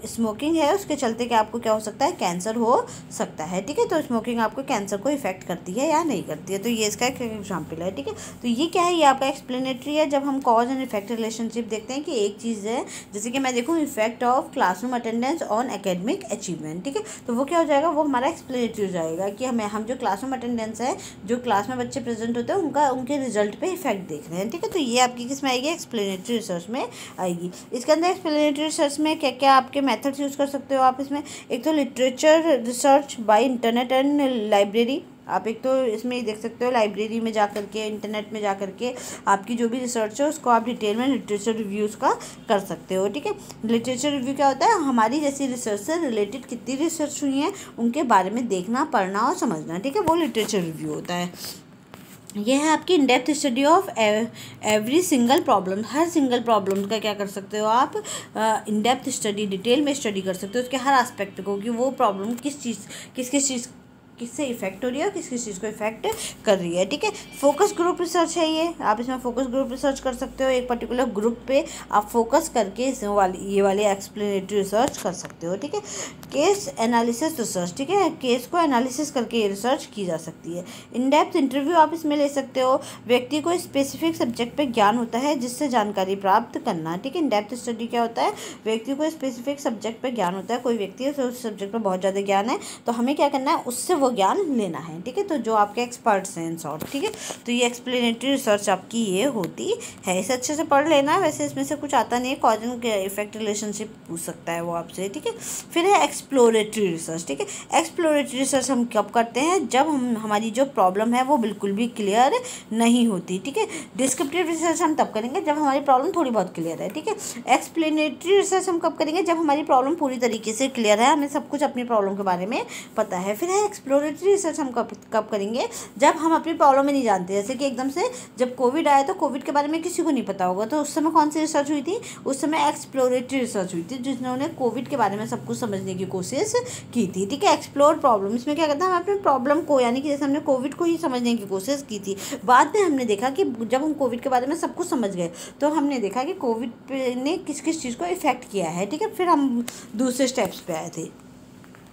स्मोकिंग है उसके चलते क्या आपको क्या हो सकता है, कैंसर हो सकता है, ठीक है। तो स्मोकिंग आपको कैंसर को इफेक्ट करती है या नहीं करती है, तो ये इसका एक एग्जाम्पल है, ठीक है। तो ये क्या है, ये आपका एक्सप्लेनेटरी है। जब हम कॉज एंड इफेक्ट रिलेशनशिप देखते हैं कि एक चीज़ है, जैसे कि मैं देखूँ effect of classroom attendance on academic achievement, ठीक है, तो वो क्या हो जाएगा, वो हमारा एक्सप्लेनेटरी हो जाएगा कि हम जो क्लासरूम अटेंडेंस है, जो क्लास में बच्चे प्रेजेंट होते हैं उनके रिजल्ट पे इफेक्ट देख रहे हैं, ठीक है। तो ये आपकी किस में आएगी, एक्सप्लेनेटरी रिसर्च में आएगी। इसके अंदर एक्सप्लेनेटरी रिसर्च में क्या क्या आपके मेथड्स यूज़ कर सकते हो आप इसमें, एक तो literature research by internet and library, आप एक तो इसमें देख सकते हो लाइब्रेरी में जा कर के, इंटरनेट में जा कर के आपकी जो भी रिसर्च है उसको आप डिटेल में लिटरेचर रिव्यूज़ का कर सकते हो, ठीक है। लिटरेचर रिव्यू क्या होता है, हमारी जैसी रिसर्च से रिलेटेड कितनी रिसर्च हुई है उनके बारे में देखना, पढ़ना और समझना, ठीक है, वो लिटरेचर रिव्यू होता है। ये है आपकी in depth study of every single problem. Her single problem का क्या कर सकते हो आप, इन डेप्थ स्टडी, डिटेल में स्टडी कर सकते हो उसके हर एस्पेक्ट को, कि वो प्रॉब्लम किस किस चीज़ किससे इफेक्ट हो रही है और किस किस चीज़ को इफेक्ट कर रही है। ठीक है, फोकस ग्रुप रिसर्च है ये। आप इसमें फोकस ग्रुप रिसर्च कर सकते हो, एक पर्टिकुलर ग्रुप पे आप फोकस करके ये वाली एक्सप्लेनेटरी रिसर्च कर सकते हो। ठीक है, केस एनालिसिस रिसर्च, ठीक है, केस को एनालिसिस करके ये रिसर्च की जा सकती है। इन डेप्थ इंटरव्यू आप इसमें ले सकते हो। व्यक्ति को स्पेसिफिक सब्जेक्ट पे ज्ञान होता है जिससे जानकारी प्राप्त करना। ठीक है, इन डेप्थ स्टडी क्या होता है, व्यक्ति को स्पेसिफिक सब्जेक्ट पे ज्ञान होता है, कोई व्यक्ति है उस सब्जेक्ट पे बहुत ज़्यादा ज्ञान है, तो हमें क्या करना है, उससे वो ज्ञान लेना है। ठीक है, तो जो आपके एक्सपर्ट्स हैं इन शॉर्ट। ठीक है, तो ये एक्सप्लेनेटरी रिसर्च आपकी ये होती है। इसे अच्छे से पढ़ लेना। वैसे इसमें से कुछ आता नहीं है, कॉज एंड इफेक्ट रिलेशनशिप पूछ सकता है वो आपसे। ठीक है, फिर है एक्सप्लोरेटरी रिसर्च। ठीक है, एक्सप्लोरेटरी रिसर्च हम कब करते हैं, जब हमारी जो प्रॉब्लम है वो बिल्कुल भी क्लियर नहीं होती। ठीक है, डिस्क्रिप्टिव रिसर्च हम तब करेंगे जब हमारी प्रॉब्लम थोड़ी बहुत क्लियर है। ठीक है, एक्सप्लेनेटरी रिसर्च हम कब करेंगे, जब हमारी प्रॉब्लम पूरी तरीके से क्लियर है, हमें सब कुछ अपनी प्रॉब्लम के बारे में पता है। फिर है एक्सप्लोरेटरी रिसर्च हम कब करेंगे, जब हम अपनी प्रॉब्लम में नहीं जानते। जैसे कि एकदम से जब कोविड आया तो कोविड के बारे में किसी को नहीं पता होगा, तो उस समय कौन सी रिसर्च हुई थी, उस समय एक्सप्लोरेटरी रिसर्च हुई थी, जिन्होंने कोविड के बारे में सब कुछ समझने की कोशिश की थी। ठीक है, एक्सप्लोर प्रॉब्लम, इसमें क्या करता है, हम अपने प्रॉब्लम को, यानी कि जैसे हमने कोविड को ही समझने की कोशिश की थी, बाद में हमने देखा कि जब हम कोविड के बारे में सब कुछ समझ गए तो हमने देखा कि कोविड ने किस किस चीज़ को इफेक्ट किया है। ठीक है, फिर हम दूसरे स्टेप्स पे आए थे।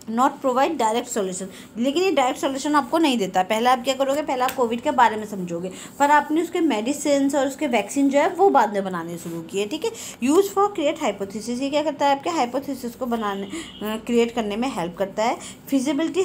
नॉट प्रोवाइड डायरेक्ट सोल्यूशन, लेकिन ये डायरेक्ट सोल्यूशन आपको नहीं देता। पहले आप क्या करोगे, पहले आप कोविड के बारे में समझोगे, पर आपने उसके मेडिसिन और उसके वैक्सीन जो है वो बाद में बनाने शुरू किए। ठीक है, यूज फॉर क्रिएट हाइपोथेसिस, ये क्या करता है, आपके हाइपोथेसिस को बनाने क्रिएट करने में हेल्प करता है। फिजिबिलिटी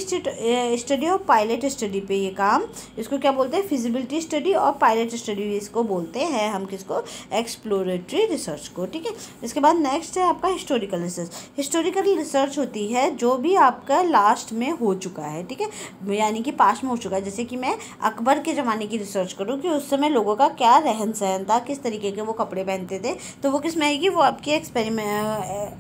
स्टडी और पायलट स्टडी पे ये काम, इसको क्या बोलते हैं, फिजिबिलिटी स्टडी और पायलट स्टडी इसको बोलते हैं हम, किसको, एक्सप्लोरेटरी रिसर्च को। ठीक है, इसके बाद नेक्स्ट है आपका हिस्टोरिकल रिसर्च। हिस्टोरिकल रिसर्च होती है जो भी आपका लास्ट में हो चुका है। ठीक है, यानी कि पास्ट में हो चुका है। जैसे कि मैं अकबर के ज़माने की रिसर्च करूँ कि उस समय लोगों का क्या रहन सहन था, किस तरीके के वो कपड़े पहनते थे, तो वो किस में आएगी, वो आपकी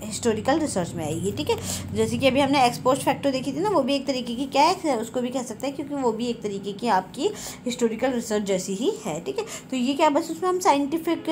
हिस्टोरिकल रिसर्च में आएगी। ठीक है, जैसे कि अभी हमने एक्सपोस्ट फैक्टर देखी थी ना, वो भी एक तरीके की क्या है, उसको भी कह सकते हैं, क्योंकि वो भी एक तरीके की आपकी हिस्टोरिकल रिसर्च जैसी ही है। ठीक है, तो ये क्या, बस उसमें हम साइंटिफिक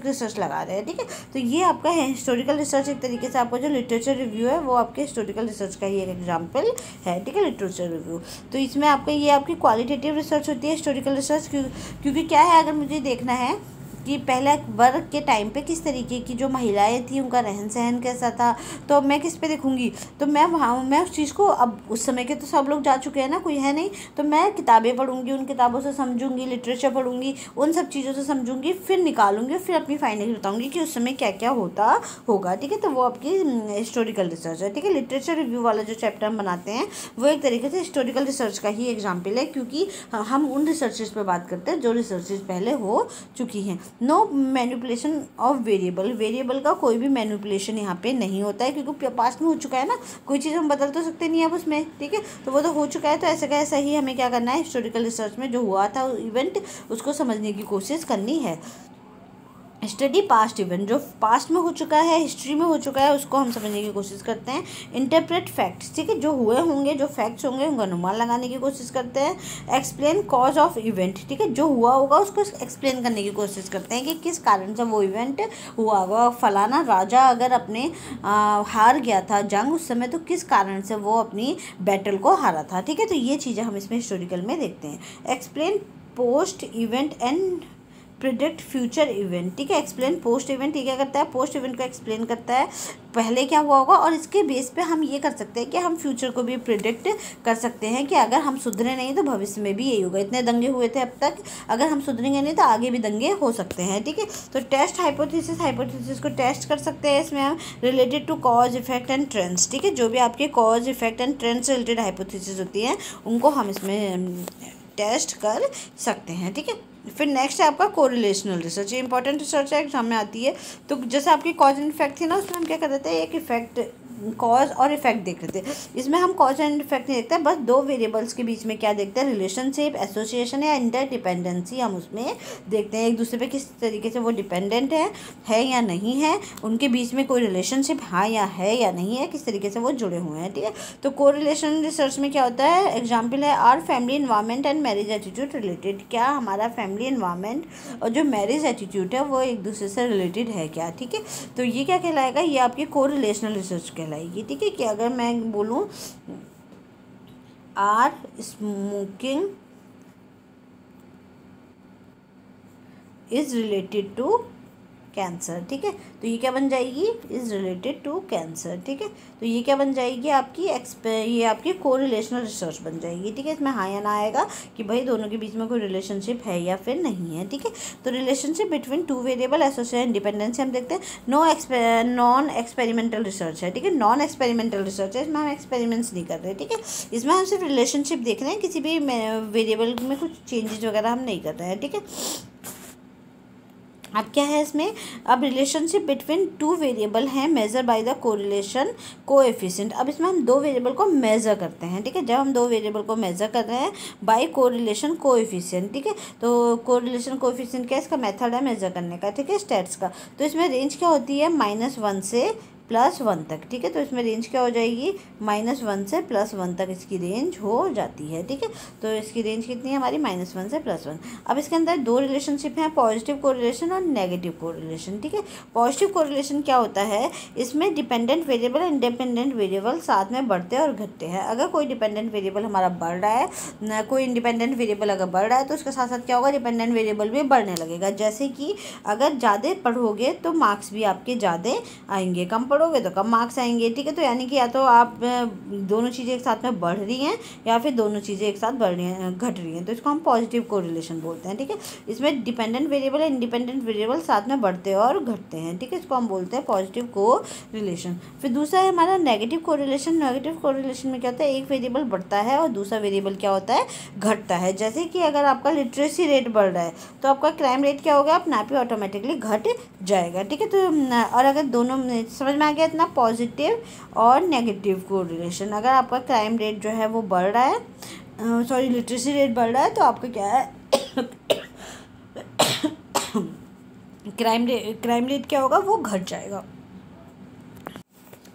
रिसर्च लगा रहे हैं। ठीक है, तो ये आपका है हिस्टोरिकल रिसर्च। एक तरीके से आपका जो लिटरेचर रिव्यू है वो आपके हिस्टोरिकल रिसर्च का ही एक एग्जांपल है। ठीक है, लिटरेचर रिव्यू, तो इसमें आपका ये आपकी क्वालिटेटिव रिसर्च होती है हिस्टोरिकल रिसर्च, क्योंकि क्या है, अगर मुझे देखना है कि पहले वर्क के टाइम पे किस तरीके की जो महिलाएं थी उनका रहन सहन कैसा था, तो मैं किस पे देखूंगी, तो मैं उस चीज़ को, अब उस समय के तो सब लोग जा चुके हैं ना, कोई है नहीं, तो मैं किताबें पढ़ूंगी, उन किताबों से समझूंगी, लिटरेचर पढ़ूंगी, उन सब चीज़ों से समझूंगी, फिर निकालूंगी, फिर अपनी फाइनल बताऊंगी कि उस समय क्या क्या होता होगा। ठीक है, तो वो आपकी हिस्टोरिकल रिसर्च है। ठीक है, लिटरेचर रिव्यू वाला जो चैप्टर हम बनाते हैं वो एक तरीके से हिस्टोरिकल रिसर्च का ही एग्जाम्पल है, क्योंकि हम उन रिसर्चेज पर बात करते हैं जो रिसर्चेज पहले हो चुकी हैं। नो मैनिपुलेशन ऑफ वेरिएबल का कोई भी मैनिपुलेशन यहाँ पे नहीं होता है, क्योंकि पास्ट में हो चुका है ना, कोई चीज़ हम बदल तो सकते नहीं अब उसमें। ठीक है, तो वो तो हो चुका है, तो ऐसे का ऐसा ही हमें क्या करना है, हिस्टोरिकल रिसर्च में जो हुआ था इवेंट, उसको समझने की कोशिश करनी है। स्टडी पास्ट इवेंट, जो पास्ट में हो चुका है, हिस्ट्री में हो चुका है, उसको हम समझने की कोशिश करते हैं। इंटरप्रेट फैक्ट्स, ठीक है, जो हुए होंगे, जो फैक्ट्स होंगे उनका अनुमान लगाने की कोशिश करते हैं। एक्सप्लेन कॉज ऑफ इवेंट, ठीक है, जो हुआ होगा उसको एक्सप्लेन करने की कोशिश करते हैं कि किस कारण से वो इवेंट हुआ होगा। फलाना राजा अगर अपने हार गया था जंग उस समय, तो किस कारण से वो अपनी बैटल को हारा था। ठीक है, तो ये चीज़ें हम इसमें हिस्टोरिकल में देखते हैं। Explain post event and predict future event, ठीक है, एक्सप्लेन पोस्ट इवेंट, ये क्या करता है, पोस्ट इवेंट को एक्सप्लेन करता है, पहले क्या हुआ होगा, और इसके बेस पे हम ये कर सकते हैं कि हम फ्यूचर को भी प्रिडिक्ट कर सकते हैं कि अगर हम सुधरे नहीं तो भविष्य में भी यही होगा। इतने दंगे हुए थे अब तक, अगर हम सुधरेंगे नहीं तो आगे भी दंगे हो सकते हैं। ठीक है, तो टेस्ट हाइपोथेसिस को टेस्ट कर सकते हैं इसमें हम, related to cause effect and trends, ठीक है, जो भी आपके कॉज इफेक्ट एंड ट्रेंड्स से रिलेटेड हाइपोथेसिस होती हैं उनको हम इसमें टेस्ट कर सकते हैं। ठीक है, फिर नेक्स्ट है आपका कोरिलेशनल रिसर्च, ये इंपॉर्टेंट रिसर्च है, एग्जाम में आती है। तो जैसे आपकी कॉज एंड इफेक्ट थी ना, उसमें हम क्या कर देते हैं, एक इफेक्ट कॉज और इफेक्ट देख रहे थे। इसमें हम कॉज एंड इफेक्ट नहीं देखते, बस दो वेरिएबल्स के बीच में क्या देखते हैं, रिलेशनशिप, एसोसिएशन या इंटरडिपेंडेंसी हम उसमें देखते हैं। एक दूसरे पे किस तरीके से वो डिपेंडेंट है या नहीं है, उनके बीच में कोई रिलेशनशिप हाँ या है या नहीं है, किस तरीके से वो जुड़े हुए हैं, ठीक है। तो कोरिलेशन रिसर्च में क्या होता है, एग्जाम्पल है are family environment and marriage attitude related, क्या हमारा फैमिली इन्वायरमेंट और जो मैरिज एटीट्यूड है वो एक दूसरे से रिलेटेड है क्या, ठीक है। तो ये क्या कहलाएगा, ये आपकी कोरिलेशनल रिसर्च कहलाएगी, ठीक है। कि अगर मैं बोलूँ are smoking is related to cancer, ठीक है, तो ये क्या बन जाएगी, इज रिलेटेड टू कैंसर, ठीक है। तो ये क्या बन जाएगी आपकी ये आपकी कोरिलेशनल रिसर्च बन जाएगी, ठीक है। इसमें हाँ या ना आएगा कि भाई दोनों के बीच में कोई रिलेशनशिप है या फिर नहीं है, ठीक है। तो relationship between two variable association independence हम देखते हैं। नॉन एक्सपेरिमेंटल रिसर्च है, ठीक है, नॉन एक्सपेरिमेंटल रिसर्च है, इसमें हम एक्सपेरिमेंट्स नहीं कर रहे, ठीक है। इसमें हम सिर्फ रिलेशनशिप देख रहे हैं, किसी भी वेरिएबल में कुछ चेंजेस वगैरह हम नहीं कर रहे हैं, ठीक है। अब क्या है इसमें, अब रिलेशनशिप बिटवीन टू वेरिएबल हैं measure by the correlation coefficient. अब इसमें हम दो वेरिएबल को मेजर करते हैं, ठीक है। जब हम दो वेरिएबल को मेजर कर रहे हैं बाय कोरिलेशन कोएफिशिएंट, ठीक है। तो कोरिलेशन कोएफिशिएंट क्या है, इसका मेथड है मेजर करने का, ठीक है, स्टेट्स का। तो इसमें रेंज क्या होती है, -1 से +1 तक, ठीक है। तो इसमें रेंज क्या हो जाएगी, -1 से +1 तक इसकी रेंज हो जाती है, ठीक है। तो इसकी रेंज कितनी है हमारी, -1 से +1। अब इसके अंदर दो रिलेशनशिप हैं, पॉजिटिव कोरिलेशन और नेगेटिव कोरिलेशन, ठीक है। पॉजिटिव कोरिलेशन क्या होता है, इसमें डिपेंडेंट वेरिएबल और इंडिपेंडेंट वेरिएबल साथ में बढ़ते और घटते हैं। अगर कोई डिपेंडेंट वेरिएबल हमारा बढ़ रहा है, कोई इंडिपेंडेंट वेरिएबल अगर बढ़ रहा है, तो उसके साथ साथ क्या होगा, डिपेंडेंट वेरिएबल भी बढ़ने लगेगा। जैसे कि अगर ज़्यादा पढ़ोगे तो मार्क्स भी आपके ज़्यादा आएंगे, कम पढ़ोगे तो कम मार्क्स आएंगे, ठीक है। तो यानी कि या तो आप दोनों चीज़ें एक साथ में बढ़ रही हैं या फिर दोनों चीज़ें एक साथ बढ़ रही हैं, घट रही हैं, तो इसको हम पॉजिटिव कोरिलेशन बोलते हैं, ठीक है। इसमें डिपेंडेंट वेरिएबल और इंडिपेंडेंट वेरिएबल साथ में बढ़ते और घटते हैं, ठीक है, इसको हम बोलते हैं पॉजिटिव कोरिलेशन। फिर दूसरा है हमारा नेगेटिव कोरिलेशन। नेगेटिव कोरिलेशन में क्या होता है, एक वेरिएबल बढ़ता है और दूसरा वेरिएबल क्या होता है, घटता है। जैसे कि अगर आपका लिटरेसी रेट बढ़ रहा है तो आपका क्राइम रेट क्या होगा, अपने आप ही ऑटोमेटिकली घट जाएगा, ठीक है। तो और अगर दोनों समझ में आ गया इतना, पॉजिटिव और नेगेटिव कोरिलेशन। अगर आपका क्राइम रेट जो है वो बढ़ रहा है, सॉरी लिटरेसी रेट बढ़ रहा है, तो आपका क्या है क्राइम रेट क्या होगा, वो घट जाएगा,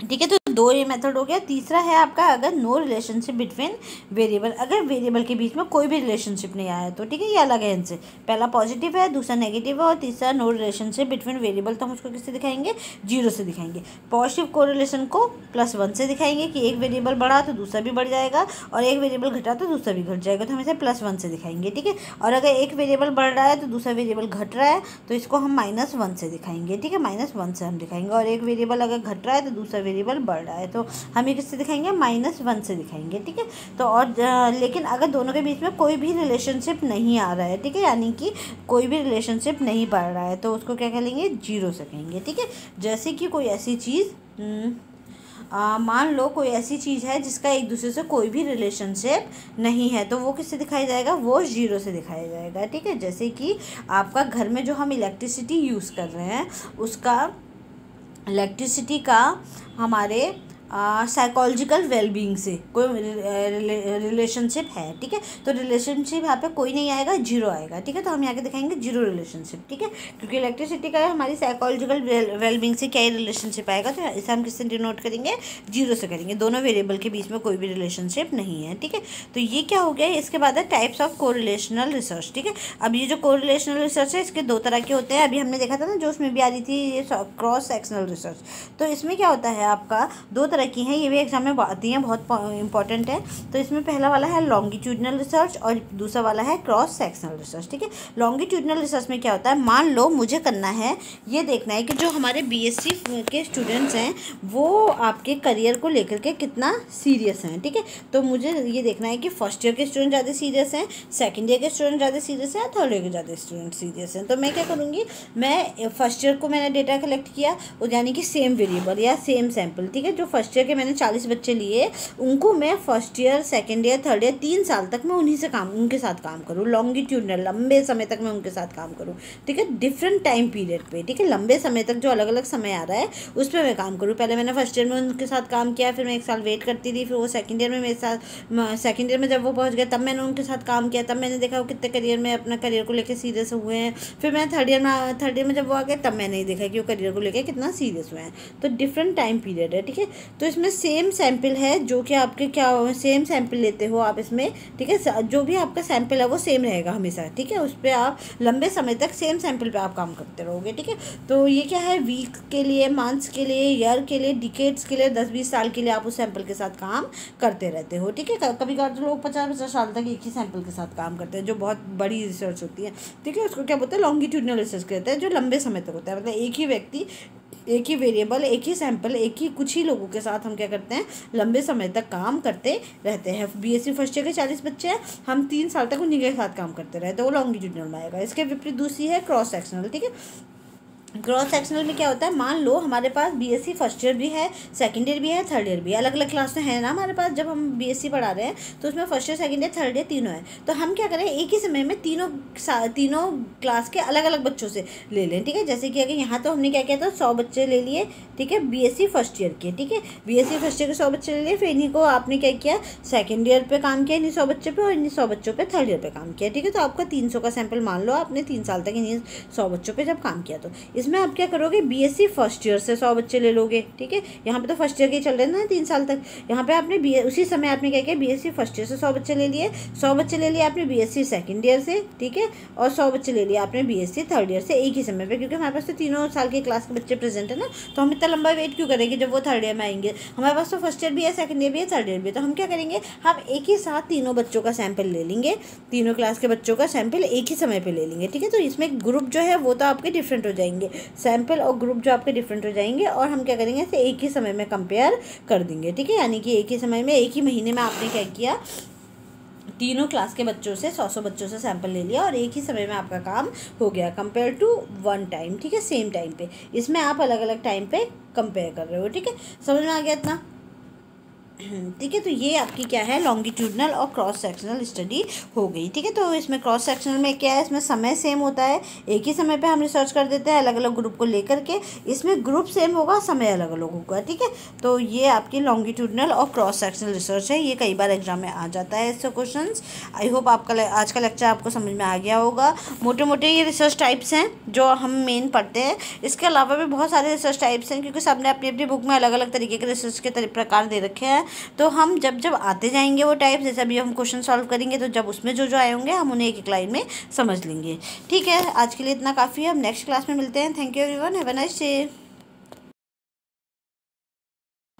ठीक है। तो दो ये मेथड हो गया। तीसरा है आपका, अगर नो रिलेशनशिप बिटवीन वेरिएबल, अगर वेरिएबल के बीच में कोई भी रिलेशनशिप नहीं आया तो, ठीक है, ये अलग है इनसे। पहला पॉजिटिव है, दूसरा नेगेटिव है और तीसरा नो रिलेशनशिप बिटवीन वेरिएबल, तो हम उसको किससे दिखाएंगे, 0 से दिखाएंगे। पॉजिटिव कोरिलेशन को +1 से दिखाएंगे कि एक वेरिएबल बढ़ा तो दूसरा भी बढ़ जाएगा और एक वेरिएबल घटा तो दूसरा भी घट जाएगा, तो हम इसे +1 से दिखाएंगे, ठीक है। और अगर एक वेरिएबल बढ़ रहा है तो दूसरा वेरिएबल घट रहा है तो इसको हम -1 से दिखाएंगे, ठीक है, -1 से हम दिखाएंगे। और एक वेरिएबल अगर घट रहा है तो दूसरा वेरिएबल बढ़ रहा है तो हम ये किससे दिखाएंगे, -1 से दिखाएंगे, ठीक है। तो और लेकिन अगर दोनों के बीच में कोई भी रिलेशनशिप नहीं आ रहा है, ठीक है, यानी कि कोई भी रिलेशनशिप नहीं बढ़ रहा है, तो उसको क्या कहेंगे, 0 से कहेंगे, ठीक है। जैसे कि कोई ऐसी चीज़ मान लो कोई ऐसी चीज़ है जिसका एक दूसरे से कोई भी रिलेशनशिप नहीं है, तो वो किससे दिखाया जाएगा, वो 0 से दिखाया जाएगा, ठीक है। जैसे कि आपका घर में जो हम इलेक्ट्रिसिटी यूज़ कर रहे हैं उसका, इलेक्ट्रिसिटी का हमारे साइकोलॉजिकल वेलबींग से कोई रिलेशनशिप है, ठीक है। तो रिलेशनशिप यहाँ पे कोई नहीं आएगा, 0 आएगा, ठीक है। तो हम यहाँ के दिखाएंगे 0 रिलेशनशिप, ठीक है, क्योंकि इलेक्ट्रिसिटी का हमारी साइकोलॉजिकल वेलबींग से क्या रिलेशनशिप आएगा, तो इसे हम किससे डिनोट करेंगे, 0 से करेंगे। दोनों वेरिएबल के बीच में कोई भी रिलेशनशिप नहीं है, ठीक है। तो ये क्या हो गया, इसके बाद है टाइप्स ऑफ कोरिलेशनल रिसर्च, ठीक है। अब ये जो कोरिलेशनल रिसर्च है इसके 2 तरह के होते हैं। अभी हमने देखा था ना जो उसमें भी आ रही थी, ये क्रॉस सेक्शनल रिसर्च। तो इसमें क्या होता है, आपका 2 तरह की हैं, ये भी एग्जाम में आती हैं, बहुत इंपॉर्टेंट है। तो इसमें पहला वाला है लॉन्गिट्यूडनल रिसर्च और दूसरा वाला है क्रॉस सेक्शनल रिसर्च, ठीक है। लॉन्गिट्यूडनल रिसर्च में क्या होता है, मान लो मुझे करना है, ये देखना है कि जो हमारे बीएससी के स्टूडेंट्स हैं वो आपके करियर को लेकर के कितना सीरियस हैं, ठीक है। तो मुझे ये देखना है कि फर्स्ट ईयर के स्टूडेंट ज़्यादा सीरियस हैं, सेकेंड ईयर के स्टूडेंट ज़्यादा सीरियस हैं, थर्ड ईयर के ज़्यादा स्टूडेंट सीरियस हैं। तो मैं क्या करूँगी, मैं फर्स्ट ईयर को मैंने डेटा कलेक्ट किया, यानी कि सेम वेरिएबल या सेम सैम्पल, ठीक है, जो फर्स्ट फर्स्ट ईयर के मैंने 40 बच्चे लिए, उनको मैं first year, second year, third year 3 साल तक मैं उनके साथ काम करूँ, लॉन्गिट्यूडनल, लंबे समय तक मैं उनके साथ काम करूँ, ठीक है, डिफरेंट टाइम पीरियड पे, ठीक है, लंबे समय तक जो अलग अलग समय आ रहा है उस पर मैं काम करूँ। पहले मैंने फर्स्ट ईयर में उनके साथ काम किया, फिर मैं 1 साल वेट करती थी, फिर वो सेकंड ईयर में मेरे साथ, सेकंड ईयर में जब वो पहुंच गए तब मैंने उनके साथ काम किया, तब मैंने देखा वो कितने करियर में अपना करियर को लेकर सीरियस हुए हैं। फिर मैं थर्ड ईयर में जब वो आ गए तब मैंने देखा कि वो करियर को लेकर कितना सीरियस हुए हैं। तो डिफरेंट टाइम पीरियड है, ठीक है। तो इसमें सेम सैम्पल है, जो कि आपके क्या सेम सैम्पल लेते हो आप इसमें, ठीक है, जो भी आपका सैम्पल है वो सेम रहेगा हमेशा, ठीक है। उस पर आप लंबे समय तक सेम सैम्पल पे आप काम करते रहोगे, ठीक है। तो ये क्या है, वीक के लिए, मंथ्स के लिए, ईयर के लिए, डिकेड्स के लिए, 10-20 साल के लिए आप उस सैंपल के साथ काम करते रहते हो, ठीक है। कभी कभार तो लोग 50-50 साल तक एक ही सैंपल के साथ काम करते हैं, जो बहुत बड़ी रिसर्च होती है, ठीक है। उसको क्या बोलते हैं, लॉन्गिट्यूडनल रिसर्च कहते हैं, जो लंबे समय तक होता है। मतलब एक ही व्यक्ति, एक ही वेरिएबल, एक ही सैंपल, एक ही कुछ ही लोगों के साथ हम क्या करते हैं, लंबे समय तक काम करते रहते हैं। बीएससी फर्स्ट ईयर के 40 बच्चे हैं, हम 3 साल तक उन्हीं के साथ काम करते रहते हैं, वो लॉन्गिट्यूडनल में आएगा। इसके विपरीत दूसरी है क्रॉस सेक्शनल, ठीक है। क्रॉस सेक्शनल में क्या होता है, मान लो हमारे पास बीएससी फर्स्ट ईयर भी है, सेकंड ईयर भी है, थर्ड ईयर भी है, अलग अलग क्लास में है ना हमारे पास। जब हम बीएससी पढ़ा रहे हैं तो उसमें first year, second year, third year तीनों है। तो हम क्या करें, एक ही समय में तीनों क्लास के अलग अलग बच्चों से ले लें, ठीक है। जैसे कि अगर यहाँ तो हमने क्या किया था, 100 बच्चे ले लिए, ठीक है, बीएससी फर्स्ट ईयर के, ठीक है। बीएससी फर्स्ट ईयर के 100 बच्चे ले लिए, फिर इन्हीं को आपने क्या किया, सेकंड ईयर पे काम किया इन्हीं 100 बच्चों पे, और इन्हीं 100 बच्चों पे थर्ड ईयर पे काम किया, ठीक है। तो आपका 300 का सैंपल मान लो आपने 3 साल तक इन्हीं 100 बच्चों पे जब काम किया, तो इसमें आप क्या करोगे, बीएससी फर्स्ट ईयर से 100 बच्चे ले लोगे, ठीक है। यहाँ पे तो फर्स्ट ईयर के चल रहे हैं ना 3 साल तक। यहाँ पे आपने उसी समय आपने क्या किया, बीएससी फर्स्ट ईयर से 100 बच्चे ले लिए, 100 बच्चे ले लिए आपने बीएससी सेकंड ईयर से, ठीक है, और 100 बच्चे ले लिए आपने बीएससी थर्ड ईयर से, एक ही समय पे। क्योंकि हमारे पास तो तीनों साल के क्लास के बच्चे प्रेजेंट है ना, तो हम इतना लंबा वेट क्यों करेंगे जब वो थर्ड ईयर में आएंगे। हमारे पास तो फर्स्ट ईयर भी है, सेकंड ईयर भी है, थर्ड ईयर भी है। तो हम क्या करेंगे, हम एक ही साथ तीनों बच्चों का सैंपल ले लेंगे, तीनों क्लास के बच्चों का सैंपल एक ही समय पे ले लेंगे, ठीक है। तो इसमें ग्रुप जो है वो तो आपके डिफरेंट हो जाएंगे, सैंपल और ग्रुप जो आपके डिफरेंट हो जाएंगे, और हम क्या करेंगे, इसे एक ही समय में कंपेयर कर देंगे, ठीक है। यानी कि एक ही समय में, एक ही महीने में आपने क्या किया, तीनों क्लास के बच्चों से 100 बच्चों से सैंपल ले लिया, और एक ही समय में आपका काम हो गया, कंपेयर टू वन टाइम, ठीक है, सेम टाइम पे। इसमें आप अलग अलग टाइम पे कंपेयर कर रहे हो, ठीक है। समझ में आ गया इतना, ठीक है। तो ये आपकी क्या है, लॉन्गिट्यूडनल और क्रॉस सेक्शनल स्टडी हो गई, ठीक है। तो इसमें क्रॉस सेक्शनल में क्या है, इसमें समय सेम होता है, एक ही समय पे हम रिसर्च कर देते हैं अलग अलग ग्रुप को लेकर के। इसमें ग्रुप सेम होगा, समय अलग अलग होगा, ठीक है। तो ये आपकी लॉन्गिट्यूडनल और क्रॉस सेक्शनल रिसर्च है, ये कई बार एग्जाम में आ जाता है इससे क्वेश्चन। आई होप आपका आज का लेक्चर आपको समझ में आ गया होगा। मोटे मोटे ये रिसर्च टाइप्स हैं जो हम मेन पढ़ते हैं। इसके अलावा भी बहुत सारे रिसर्च टाइप्स हैं, क्योंकि सबने अपनी अपनी बुक में अलग अलग तरीके के रिसर्च के प्रकार दे रखे हैं। तो हम जब आते जाएंगे वो टाइप, जैसे अभी हम क्वेश्चन सॉल्व करेंगे तो जब उसमें जो आए होंगे हम उन्हें एक एक लाइन में समझ लेंगे, ठीक है। आज के लिए इतना काफ़ी है, हम नेक्स्ट क्लास में मिलते हैं। Thank you everyone, have a nice day.